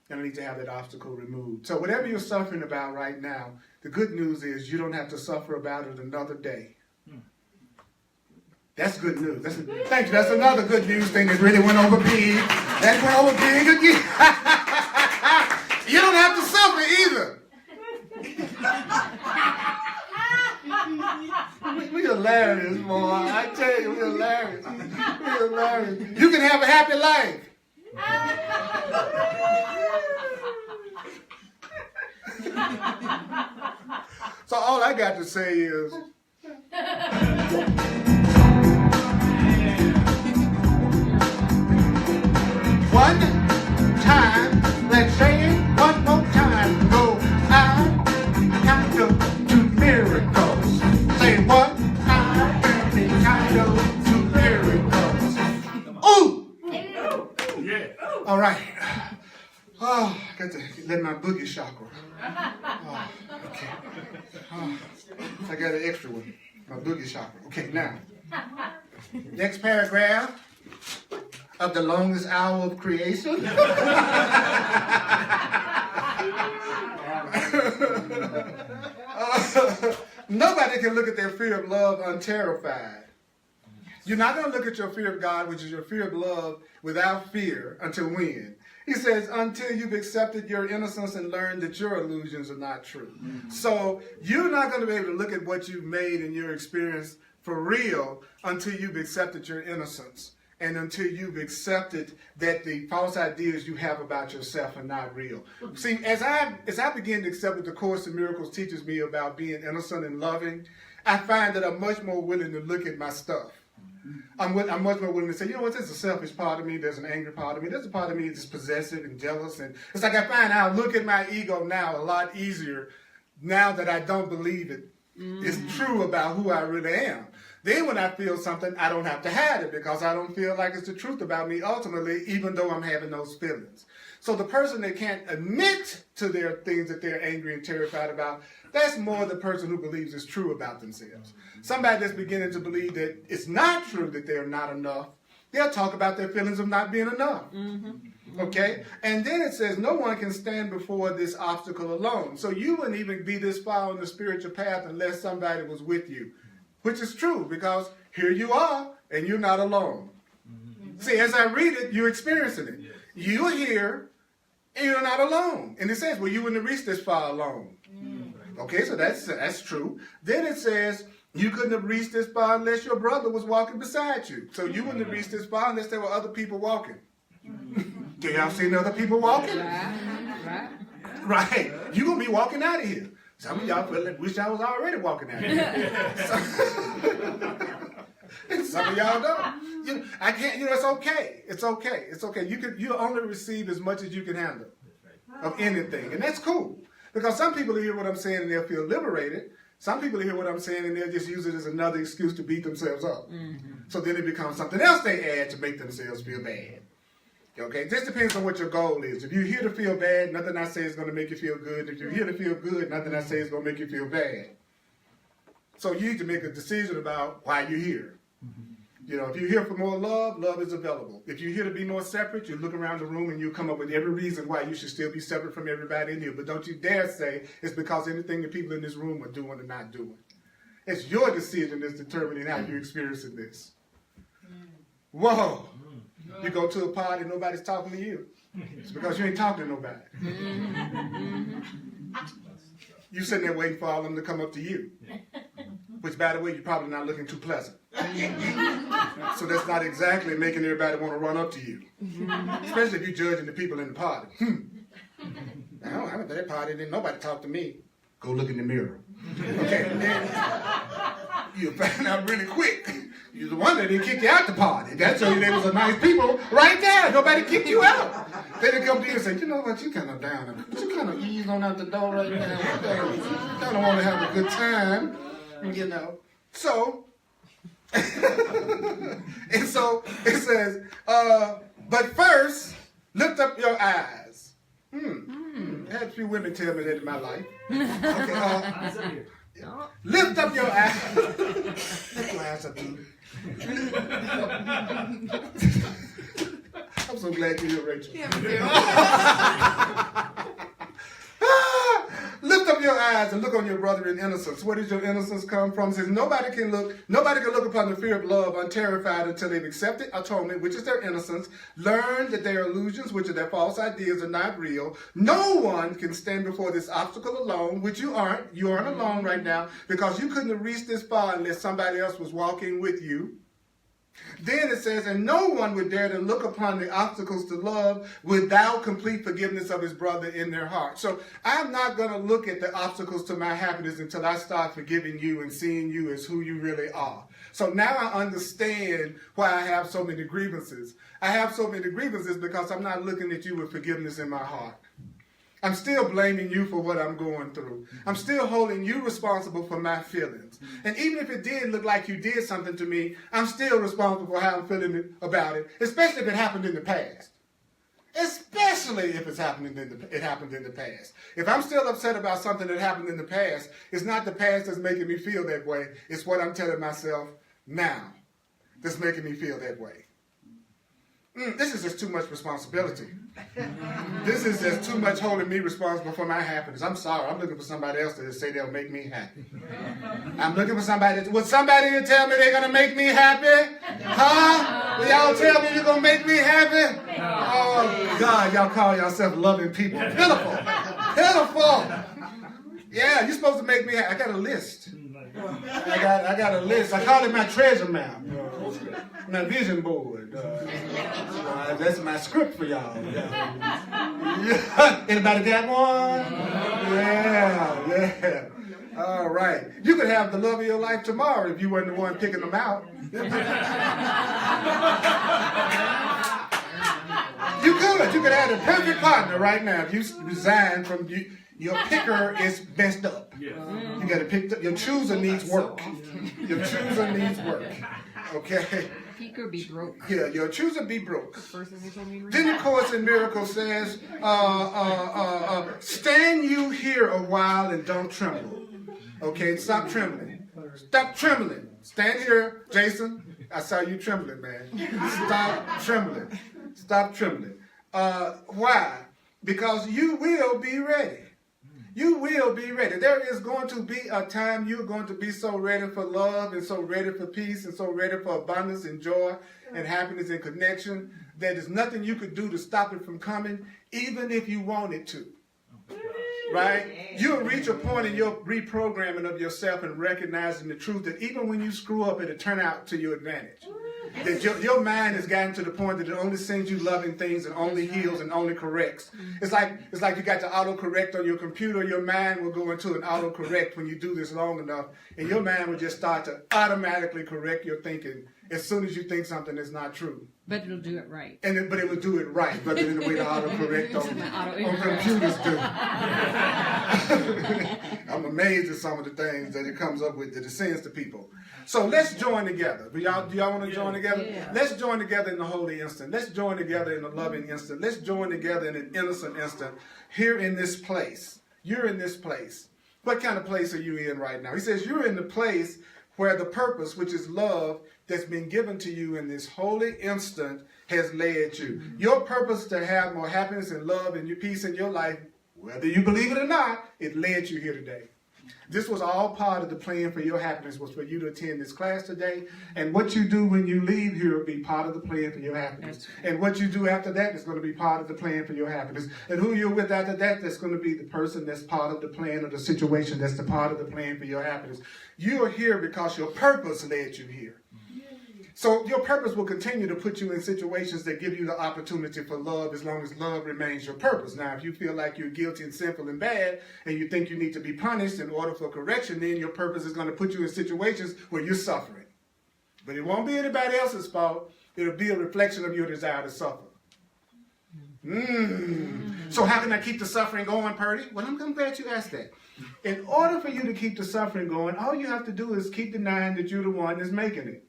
And I need to have that obstacle removed. So whatever you're suffering about right now, the good news is you don't have to suffer about it another day. That's good news. Thank you. That's another good news thing that really went over big. That went over big again. You don't have to suffer either. We hilarious, boy. I tell you, we hilarious. We hilarious. You can have a happy life. So all I got to say is one time, let's say it one more time. Go, I entitled to miracles. Say what? I am entitled to miracles. Ooh! Yeah. All right. Oh, I got to let my boogie chakra. Oh, okay. Oh, I got an extra one. My boogie chakra. Okay, now. Next paragraph of the longest hour of creation. Nobody can look at their fear of love unterrified. You're not going to look at your fear of God, which is your fear of love, without fear until when? He says, until you've accepted your innocence and learned that your illusions are not true. Mm-hmm. So you're not going to be able to look at what you've made in your experience for real until you've accepted your innocence and until you've accepted that the false ideas you have about yourself are not real. See, as I begin to accept what the Course in Miracles teaches me about being innocent and loving, I find that I'm much more willing to look at my stuff. I'm much more willing to say, you know what, there's a selfish part of me, there's an angry part of me, there's a part of me that's possessive and jealous. And it's like I find out, look at my ego now a lot easier now that I don't believe it is true about who I really am. Then when I feel something, I don't have to hide it because I don't feel like it's the truth about me ultimately, even though I'm having those feelings. So the person that can't admit to their things that they're angry and terrified about, that's more the person who believes it's true about themselves. Somebody that's beginning to believe that it's not true that they're not enough, they'll talk about their feelings of not being enough. Okay? And then it says no one can stand before this obstacle alone. So you wouldn't even be this far on the spiritual path unless somebody was with you. Which is true, because here you are, and you're not alone. See, as I read it, you're experiencing it. You're here, and you're not alone. And it says, well, you wouldn't have reached this far alone. Okay, so that's true. Then it says, you couldn't have reached this far unless your brother was walking beside you. So you wouldn't have reached this far unless there were other people walking. Do y'all seen other people walking? Right. You're going to be walking out of here. Some of y'all wish I was already walking out of here. And some of y'all don't. You know, I can't. You know, it's okay. It's okay. It's okay. You only receive as much as you can handle of anything, and that's cool. Because some people hear what I'm saying and they'll feel liberated. Some people hear what I'm saying and they'll just use it as another excuse to beat themselves up. So then it becomes something else they add to make themselves feel bad. Okay, this depends on what your goal is. If you're here to feel bad, nothing I say is going to make you feel good. If you're here to feel good, nothing I say is going to make you feel bad. So you need to make a decision about why you're here. You know, if you're here for more love, love is available. If you're here to be more separate, you look around the room and you come up with every reason why you should still be separate from everybody in here. But don't you dare say it's because anything the people in this room are doing or not doing. It's your decision that's determining how you're experiencing this. Whoa. You go to a party, nobody's talking to you. It's because you ain't talking to nobody. You sitting there waiting for all of them to come up to you. Which, by the way, you're probably not looking too pleasant. So that's not exactly making everybody want to run up to you. Especially if you're judging the people in the party. I went to that party and didn't nobody talk to me. Go look in the mirror. Okay, and then you'll find out really quick. You're the one that didn't kick you out the party. That shows you there was a nice people right there. Nobody kicked you out. Then they come to you and say, you know what, you kind of down. You kind of ease on out the door right now. You kind of want to have a good time. You know. So, and so it says, but first, lift up your eyes. I had a few women tell me that in my life. Okay, lift up your eyes. Lift your eyes up, dude. I'm so glad you're here, Rachel. Lift up your eyes and look on your brother in innocence. Where does your innocence come from? It says nobody can look upon the fear of love unterrified until they've accepted atonement, which is their innocence, learn that their illusions, which are their false ideas, are not real. No one can stand before this obstacle alone, which you aren't. You aren't alone right now because you couldn't have reached this far unless somebody else was walking with you. Then it says, and no one would dare to look upon the obstacles to love without complete forgiveness of his brother in their heart. So I'm not going to look at the obstacles to my happiness until I start forgiving you and seeing you as who you really are. So now I understand why I have so many grievances. I have so many grievances because I'm not looking at you with forgiveness in my heart. I'm still blaming you for what I'm going through. I'm still holding you responsible for my feelings. And even if it did look like you did something to me, I'm still responsible for how I'm feeling about it, especially if it happened in the past. Especially if it happened in the past. If I'm still upset about something that happened in the past, it's not the past that's making me feel that way. It's what I'm telling myself now that's making me feel that way. This is just too much responsibility. This is just too much holding me responsible for my happiness. I'm sorry. I'm looking for somebody else to say they'll make me happy. I'm looking for somebody. Would somebody tell me they're going to make me happy? Huh? Will y'all tell me you're going to make me happy? Oh, God, y'all call yourself loving people. Pitiful. Pitiful. Yeah, you're supposed to make me happy. I got a list. I got a list. I call it my treasure map. My vision board. That's my script for y'all. Yeah. Anybody got one? Yeah. All right. You could have the love of your life tomorrow if you weren't the one picking them out. You could. You could have the perfect partner right now. If you resign from your picker is messed up. You got to pick up. Your chooser needs work. Your chooser needs work. Okay. Picker be broke. Yeah, your chooser be broke. First thing they told me to read. Then the Course in Miracles says, stand you here a while and don't tremble. Okay, stop trembling. Stop trembling. Stand here, Jason. I saw you trembling, man. Stop trembling. Stop trembling. Why? Because you will be ready. You will be ready. There is going to be a time you're going to be so ready for love and so ready for peace and so ready for abundance and joy and happiness and connection that there's nothing you could do to stop it from coming, even if you wanted to. Right? You'll reach a point in your reprogramming of yourself and recognizing the truth that even when you screw up, it'll turn out to your advantage. That your mind has gotten to the point that it only sends you loving things and only heals and only corrects. It's like you got the autocorrect on your computer. Your mind will go into an autocorrect when you do this long enough, and your mind will just start to automatically correct your thinking as soon as you think something is not true. But it'll do it right. But it will do it right, rather than the way the autocorrect on computers do. I'm amazed at some of the things that it comes up with that it sends to people. So let's join together. Do y'all want to join together? Yeah. Let's join together in the holy instant. Let's join together in the loving instant. Let's join together in an innocent instant here in this place. You're in this place. What kind of place are you in right now? He says you're in the place where the purpose, which is love, that's been given to you in this holy instant has led you. Your purpose to have more happiness and love and your peace in your life, whether you believe it or not, it led you here today. This was all part of the plan for your happiness, was for you to attend this class today. And what you do when you leave here will be part of the plan for your happiness. And what you do after that is going to be part of the plan for your happiness. And who you're with after that, that's going to be the person that's part of the plan or the situation that's the part of the plan for your happiness. You are here because your purpose led you here. So your purpose will continue to put you in situations that give you the opportunity for love as long as love remains your purpose. Now, if you feel like you're guilty and sinful and bad and you think you need to be punished in order for correction, then your purpose is going to put you in situations where you're suffering. But it won't be anybody else's fault. It'll be a reflection of your desire to suffer. So how can I keep the suffering going, Purdy? Well, I'm glad you asked that. In order for you to keep the suffering going, all you have to do is keep denying that you're the one that's making it.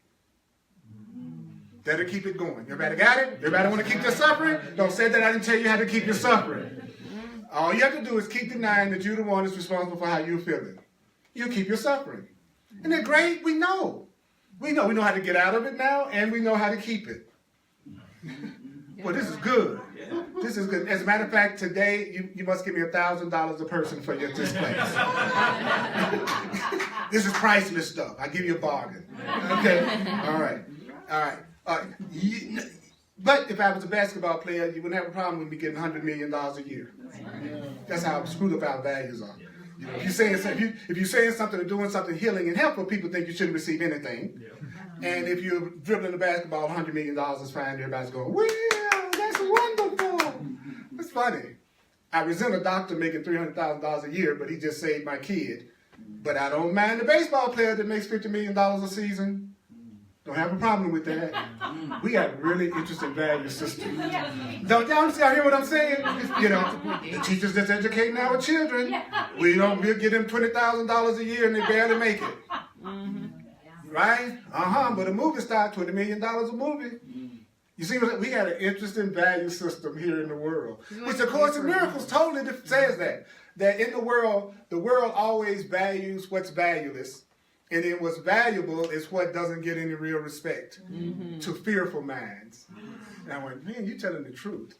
That'll keep it going. Everybody got it? Everybody want to keep their suffering? Don't say that I didn't tell you how to keep your suffering. All you have to do is keep denying that you're the one that's responsible for how you're feeling. You keep your suffering. Isn't that great? We know. We know how to get out of it now, and we know how to keep it. Well, this is good. This is good. As a matter of fact, today, you must give me $1,000 a person for this class. This is priceless stuff. I give you a bargain. Okay? All right. But if I was a basketball player, you wouldn't have a problem with me getting $100 million a year. That's how screwed up our values are. You know, if you're saying something or doing something healing and helpful, people think you shouldn't receive anything. And if you're dribbling the basketball, $100 million is fine. Everybody's going, well, that's wonderful. That's funny. I resent a doctor making $300,000 a year, but he just saved my kid. But I don't mind the baseball player that makes $50 million a season. Don't have a problem with that. We got a really interesting value system. Don't y'all hear what I'm saying? You know, the teachers that's educating our children, we'll get them $20,000 a year and they barely make it. Right? But a movie star, $20 million a movie. You see, we got an interesting value system here in the world. Which the Course in Miracles totally says that. That in the world always values what's valueless. And then what's valuable is what doesn't get any real respect to fearful minds. And I went, man, you're telling the truth.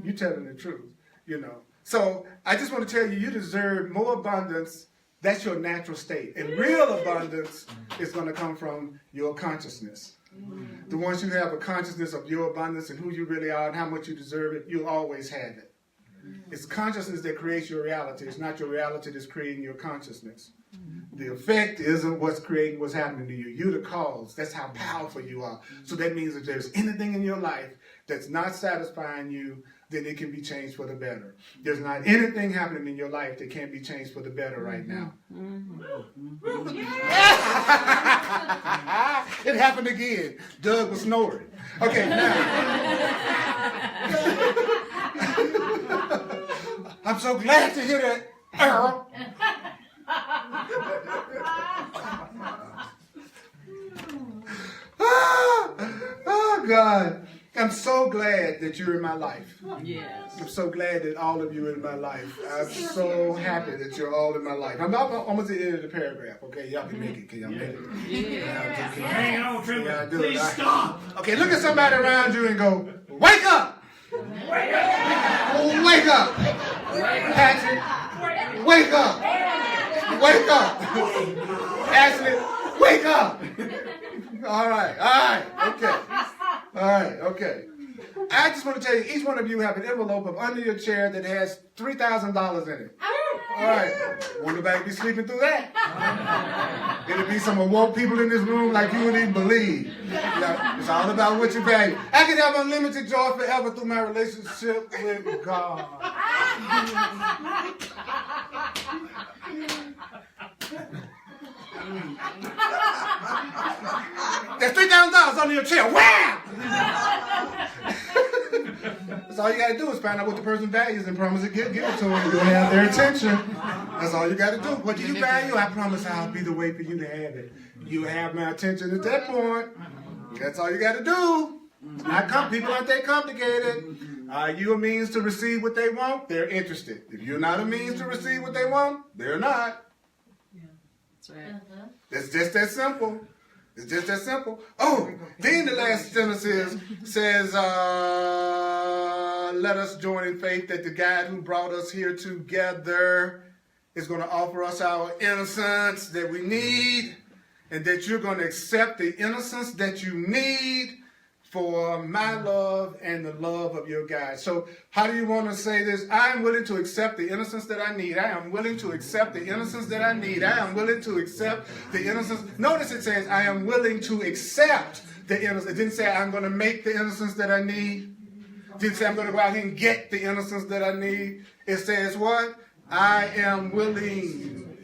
You're telling the truth, you know. So I just want to tell you, you deserve more abundance. That's your natural state. And real abundance is going to come from your consciousness. The ones who have a consciousness of your abundance and who you really are and how much you deserve it, you'll always have it. It's consciousness that creates your reality. It's not your reality that's creating your consciousness. The effect isn't what's creating what's happening to you. You're the cause. That's how powerful you are. So that means if there's anything in your life that's not satisfying you, then it can be changed for the better. There's not anything happening in your life that can't be changed for the better right now. It happened again. Doug was snoring. Okay, now. I'm so glad to hear that, Earl. Oh, God. I'm so glad that you're in my life. Yes. I'm so glad that all of you are in my life. I'm so happy that you're all in my life. I'm almost at the end of the paragraph. Okay, y'all can make it. Can y'all make it? Yeah. Hang on, Trevor. Yeah, Please stop. Okay, look at somebody around you and go, wake up! Wake up! Patrick, wake up! Wake up! Ashley, wake up! All right, okay. I just want to tell you, each one of you have an envelope up under your chair that has $3,000 in it. All right, won't nobody be sleeping through that? It'll be some awoke people in this room like you wouldn't even believe. Yeah, It's all about what you value. I can have unlimited joy forever through my relationship with God. There's $3,000 under your chair. Wham! That's all you got to do is find out what the person values and promise to give it to them. You'll have their attention. That's all you got to do. What do you value? I promise I'll be the way for you to have it. You have my attention at that point. That's all you got to do. People aren't that complicated. Are you a means to receive what they want? They're interested. If you're not a means to receive what they want, they're not. Yeah, that's right. It's just that simple. It's just that simple. Oh, then the last sentence says, let us join in faith that the God who brought us here together is going to offer us our innocence that we need, and that you're going to accept the innocence that you need for my love and the love of your God. So how do you want to say this? I am willing to accept the innocence that I need. I am willing to accept the innocence that I need. I am willing to accept the innocence. Notice it says, I am willing to accept the innocence. It didn't say I'm going to make the innocence that I need. It didn't say I'm going to go out here and get the innocence that I need. It says what? I am willing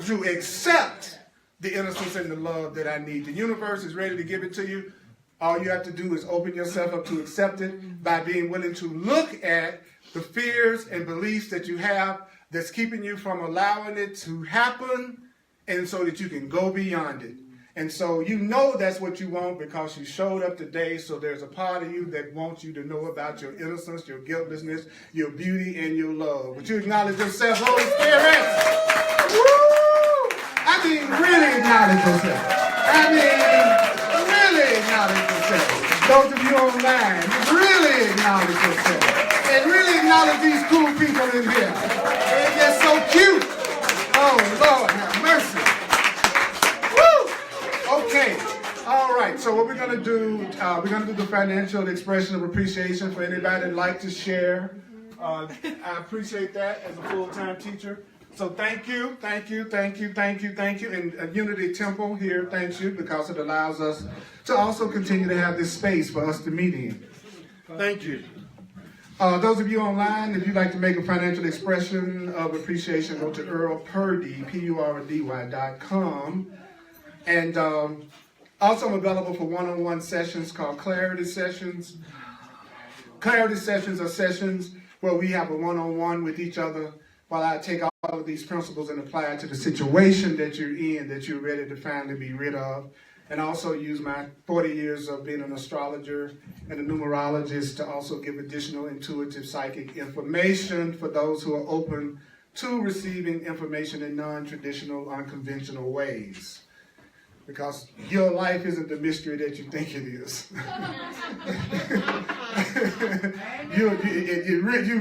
to accept the innocence and the love that I need. The universe is ready to give it to you. All you have to do is open yourself up to accept it by being willing to look at the fears and beliefs that you have that's keeping you from allowing it to happen, and so that you can go beyond it. And so you know that's what you want because you showed up today, so there's a part of you that wants you to know about your innocence, your guiltlessness, your beauty, and your love. Would you acknowledge yourself, Holy Spirit? Woo! I mean, really acknowledge yourself. Really acknowledge yourself. Those of you online, really acknowledge yourself. And really acknowledge these cool people in here. They're just so cute. Oh, Lord, have mercy. Woo! Okay. All right. So what we're going to do, we're going to do the financial expression of appreciation for anybody that'd like to share. I appreciate that as a full-time teacher. So thank you. And Unity Temple here thanks you because it allows us to also continue to have this space for us to meet in. Thank you. Those of you online, if you'd like to make a financial expression of appreciation, go to Earl Purdy, PURDY.com. And also I'm available for one-on-one sessions called Clarity Sessions. Clarity Sessions are sessions where we have a one-on-one with each other while I take all of these principles and apply it to the situation that you're in, that you're ready to finally be rid of. And also use my 40 years of being an astrologer and a numerologist to also give additional intuitive psychic information for those who are open to receiving information in non-traditional, unconventional ways. Because your life isn't the mystery that you think it is. You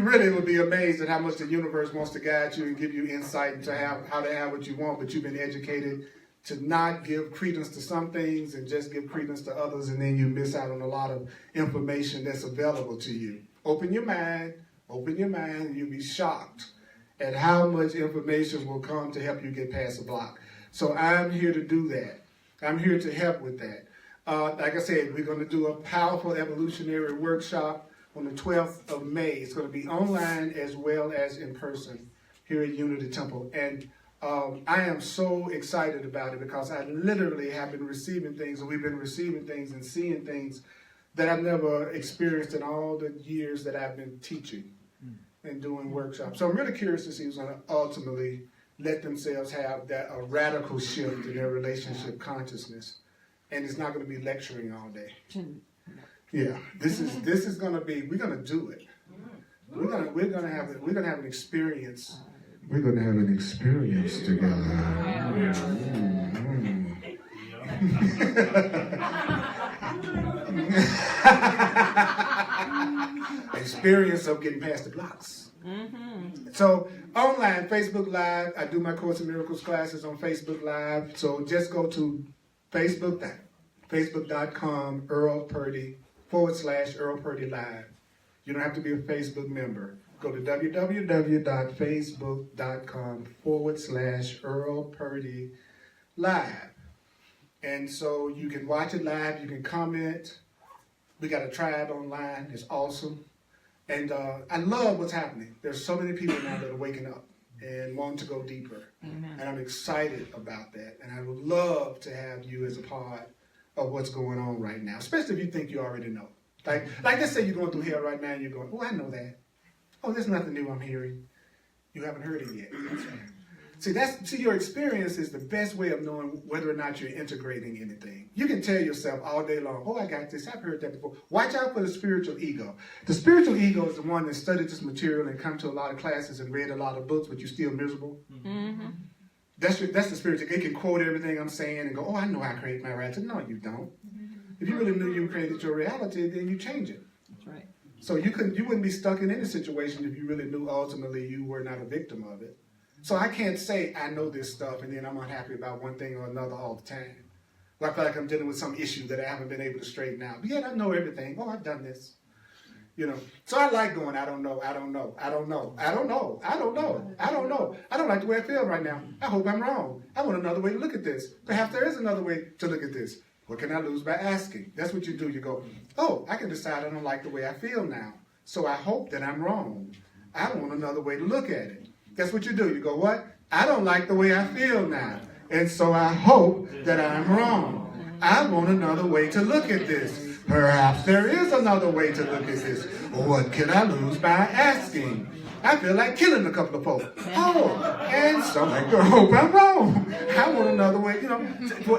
really will be amazed at how much the universe wants to guide you and give you insight into how to have what you want, but you've been educated to not give credence to some things and just give credence to others, and then you miss out on a lot of information that's available to you. Open your mind, and you'll be shocked at how much information will come to help you get past the block. So I'm here to do that. I'm here to help with that. Like I said, we're going to do a powerful evolutionary workshop on the 12th of May. It's going to be online as well as in person here at Unity Temple. And I am so excited about it because I literally have been receiving things, and we've been receiving things and seeing things that I've never experienced in all the years that I've been teaching and doing workshops. So I'm really curious to see who's going to ultimately let themselves have a radical shift in their relationship consciousness. And it's not going to be lecturing all day. Yeah, this is going to be, we're going to do it. We're going to have an experience. We're going to have an experience together. Experience of getting past the blocks. So online, Facebook Live, I do my Course in Miracles classes on Facebook Live. So just go to facebook.com, Earl Purdy, /Earl Purdy Live. You don't have to be a Facebook member. Go to www.facebook.com /Earl Purdy Live. And so you can watch it live, you can comment. We got a tribe online, it's awesome. And I love what's happening. There's so many people now that are waking up and want to go deeper. Amen. And I'm excited about that. And I would love to have you as a part of what's going on right now, especially if you think you already know. Like let's say you're going through hell right now and you're going, oh, I know that. Oh, there's nothing new I'm hearing. You haven't heard it yet. See, your experience is the best way of knowing whether or not you're integrating anything. You can tell yourself all day long, oh, I got this. I've heard that before. Watch out for the spiritual ego. The spiritual ego is the one that studied this material and come to a lot of classes and read a lot of books, but you're still miserable. Mm-hmm. That's the spiritual. It can quote everything I'm saying and go, oh, I know I create my reality. No, you don't. If you really knew you created your reality, then you change it. That's right. So you wouldn't be stuck in any situation if you really knew ultimately you were not a victim of it. So I can't say I know this stuff and then I'm unhappy about one thing or another all the time. Well, I feel like I'm dealing with some issue that I haven't been able to straighten out. But yet I know everything. Oh, I've done this. You know. So I like going, I don't know. I don't like the way I feel right now. I hope I'm wrong. I want another way to look at this. Perhaps there is another way to look at this. What can I lose by asking? That's what you do. You go, oh, I can decide I don't like the way I feel now. So I hope that I'm wrong. I want another way to look at it. That's what you do. You go, what? I don't like the way I feel now. And so I hope that I'm wrong. I want another way to look at this. Perhaps there is another way to look at this. What can I lose by asking? I feel like killing a couple of folks. Oh, and so I hope I'm wrong. I want another way. You know,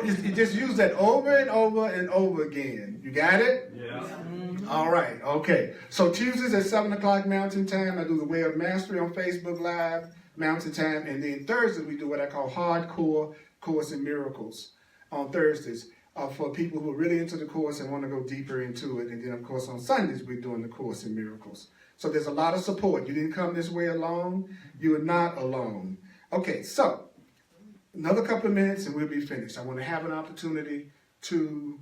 you just use that over and over and over again. You got it? Yeah. All right, okay. So Tuesdays at 7 o'clock Mountain Time, I do the Way of Mastery on Facebook Live, Mountain Time. And then Thursdays, we do what I call Hardcore Course in Miracles on Thursdays for people who are really into the course and want to go deeper into it. And then, of course, on Sundays, we're doing the Course in Miracles. So there's a lot of support. You didn't come this way alone. You are not alone. Okay, so another couple of minutes and we'll be finished. I want to have an opportunity to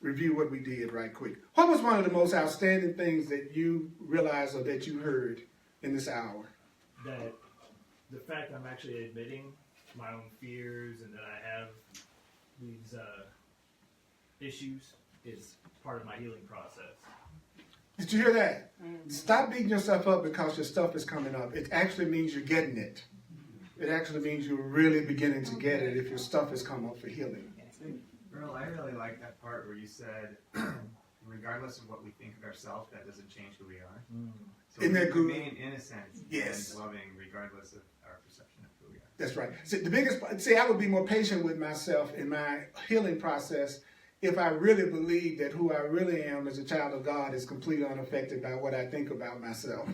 review what we did right quick. What was one of the most outstanding things that you realized or that you heard in this hour? That the fact I'm actually admitting my own fears and that I have these issues is part of my healing process. Did you hear that? Stop beating yourself up because your stuff is coming up. It actually means you're getting it. It actually means you're really beginning to get it if your stuff has come up for healing. Earl, I really like that part where you said, regardless of what we think of ourselves, that doesn't change who we are. So Isn't that good? Remain innocent Yes. and loving regardless of our perception of who we are. That's right. I would be more patient with myself in my healing process if I really believe that who I really am as a child of God is completely unaffected by what I think about myself.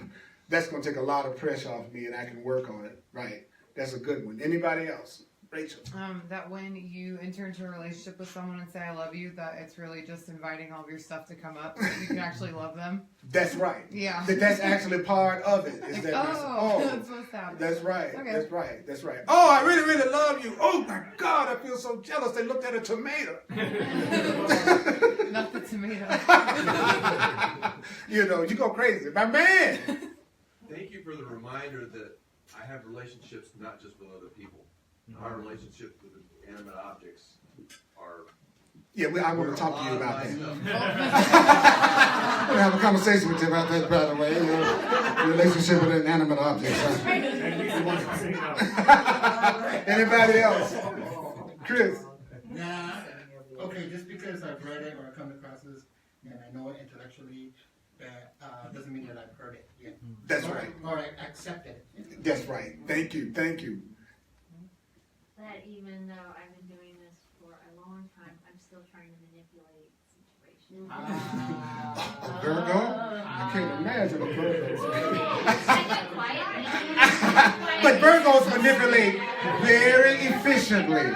That's going to take a lot of pressure off me and I can work on it. Right. That's a good one. Anybody else? Rachel. That when you enter into a relationship with someone and say I love you, that it's really just inviting all of your stuff to come up so you can actually love them. That's right. Yeah. That's actually part of it. Is that that's what's happening. That's right. Okay. That's right. That's right. Oh, I really, really love you. Oh my God, I feel so jealous. They looked at a tomato. Not the tomato. You know, you go crazy. My man. Thank you for the reminder that I have relationships not just with other people. My relationships with inanimate objects are... Yeah, I want to talk to you about that. that. I'm going to have a conversation with you about that, by the way. Your relationship with inanimate objects. Huh? And we want to sing out. Anybody else? Chris? Nah, okay, just because I've read it or come across this and I know it intellectually, that doesn't mean that I've heard it yet. That's right. Or I accepted it. That's right. Thank you. Thank you. That even though I've been doing this for a long time, I'm still trying to manipulate situations. A Virgo? I can't imagine a Virgo. But Virgos manipulate very efficiently.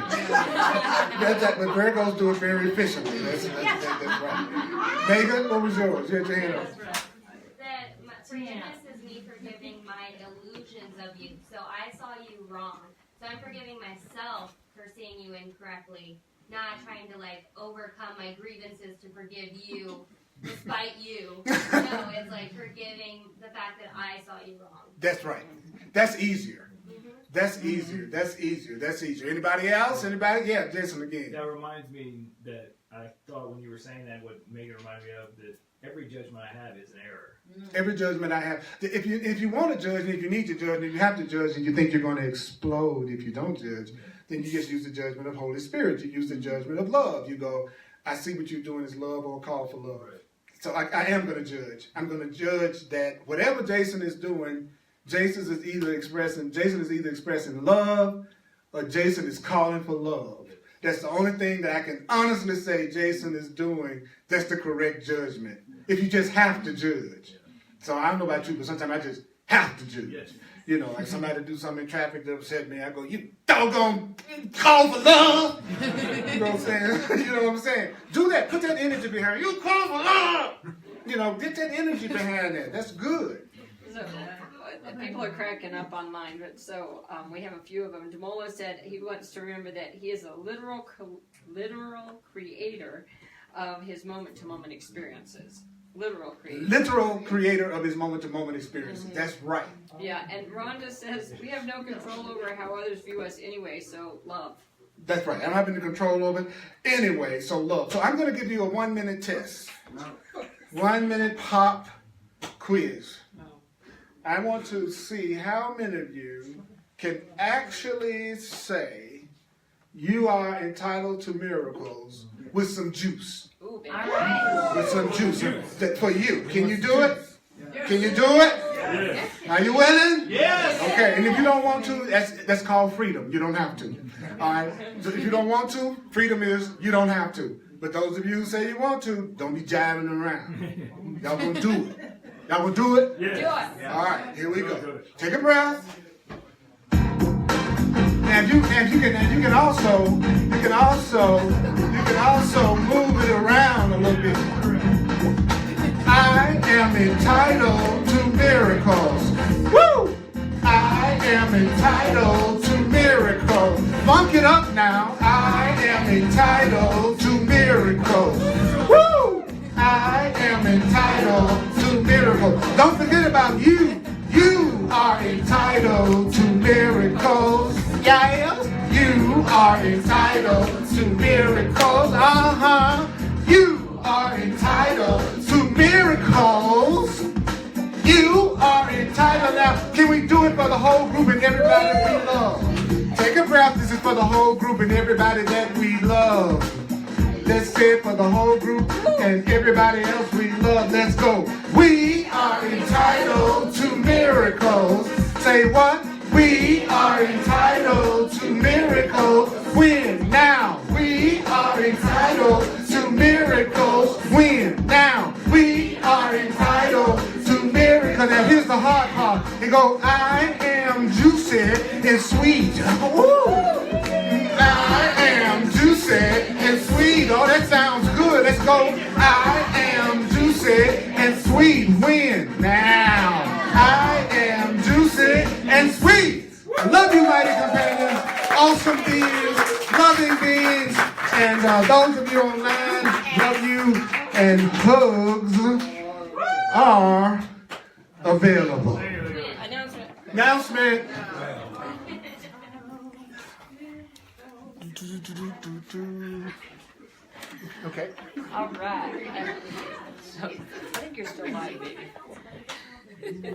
But Virgos do it very efficiently. That's right. Megan, what was yours? You had your hand up. That forgiveness is me forgiving my illusions of you. So I saw you wrong. So I'm forgiving myself for seeing you incorrectly, not trying to overcome my grievances to forgive you despite you. No, it's like forgiving the fact that I saw you wrong. That's right. That's easier. That's easier. That's easier. That's easier. Anybody else? Anybody? Yeah, Jason again. That reminds me that I thought when you were saying that, what Megan reminded me of, that every judgment I have is an error. Every judgment I have. If you want to judge, and if you need to judge, and if you have to judge, and you think you're going to explode if you don't judge, then you just use the judgment of Holy Spirit. You use the judgment of love. You go, I see what you're doing is love or a call for love. Right. So I am going to judge. I'm going to judge that whatever Jason is doing, Jason is either expressing love or Jason is calling for love. That's the only thing that I can honestly say Jason is doing. That's the correct judgment. If you just have to judge. So I don't know about you, but sometimes I just have to judge. Yes. You know, like somebody do something in traffic that upset me. I go, you doggone call for love. You know what I'm saying? You know what I'm saying? Do that. Put that energy behind it. You call for love. You know, get that energy behind that. That's good. So, people are cracking up online, but so we have a few of them. Demola said he wants to remember that he is a literal creator of his moment-to-moment experiences. Literal creator of his moment-to-moment experiences. Mm-hmm. That's right. Yeah, and Rhonda says we have no control over how others view us anyway, so love. That's right. I don't have any control over it anyway, so love. So I'm going to give you a 1-minute test. 1-minute pop quiz. I want to see how many of you can actually say you are entitled to miracles with some juice. Ooh, baby. All right. With some juice. That for you. Can you do it? Can you do it? Yes. Are you willing? Yes. Okay, and if you don't want to, that's called freedom. You don't have to. All right? So if you don't want to, freedom is you don't have to. But those of you who say you want to, don't be jiving around. Y'all gonna do it. Y'all gonna do it? Yes. Do it. All right, here we go. Take a breath. And you can also move it around a little bit. I am entitled to miracles. Woo! I am entitled to miracles. Funk it up now. I am entitled to miracles. Woo! I am entitled to miracles. Don't forget about you. You are entitled to miracles. Yeah, you are entitled to miracles. You are entitled to miracles. You are entitled. Now, can we do it for the whole group and everybody we love? Take a breath. This is for the whole group and everybody that we love. Let's say it for the whole group and everybody else we love. Let's go. We are entitled to miracles. Say what? We are entitled to miracles. When? Now. We are entitled to miracles. When? Now. We are entitled to miracles. Now here's the hard part. They go, I am juicy and sweet. Woo! I am juicy and sweet. Oh, that sounds good. Let's go. I am juicy and sweet. When? Now. I am juicy and sweet. I love you, mighty companions. Awesome beings, loving beings. And those of you online, love you. And hugs are available. Announcement. Okay. All right. So, I think you're still live, baby.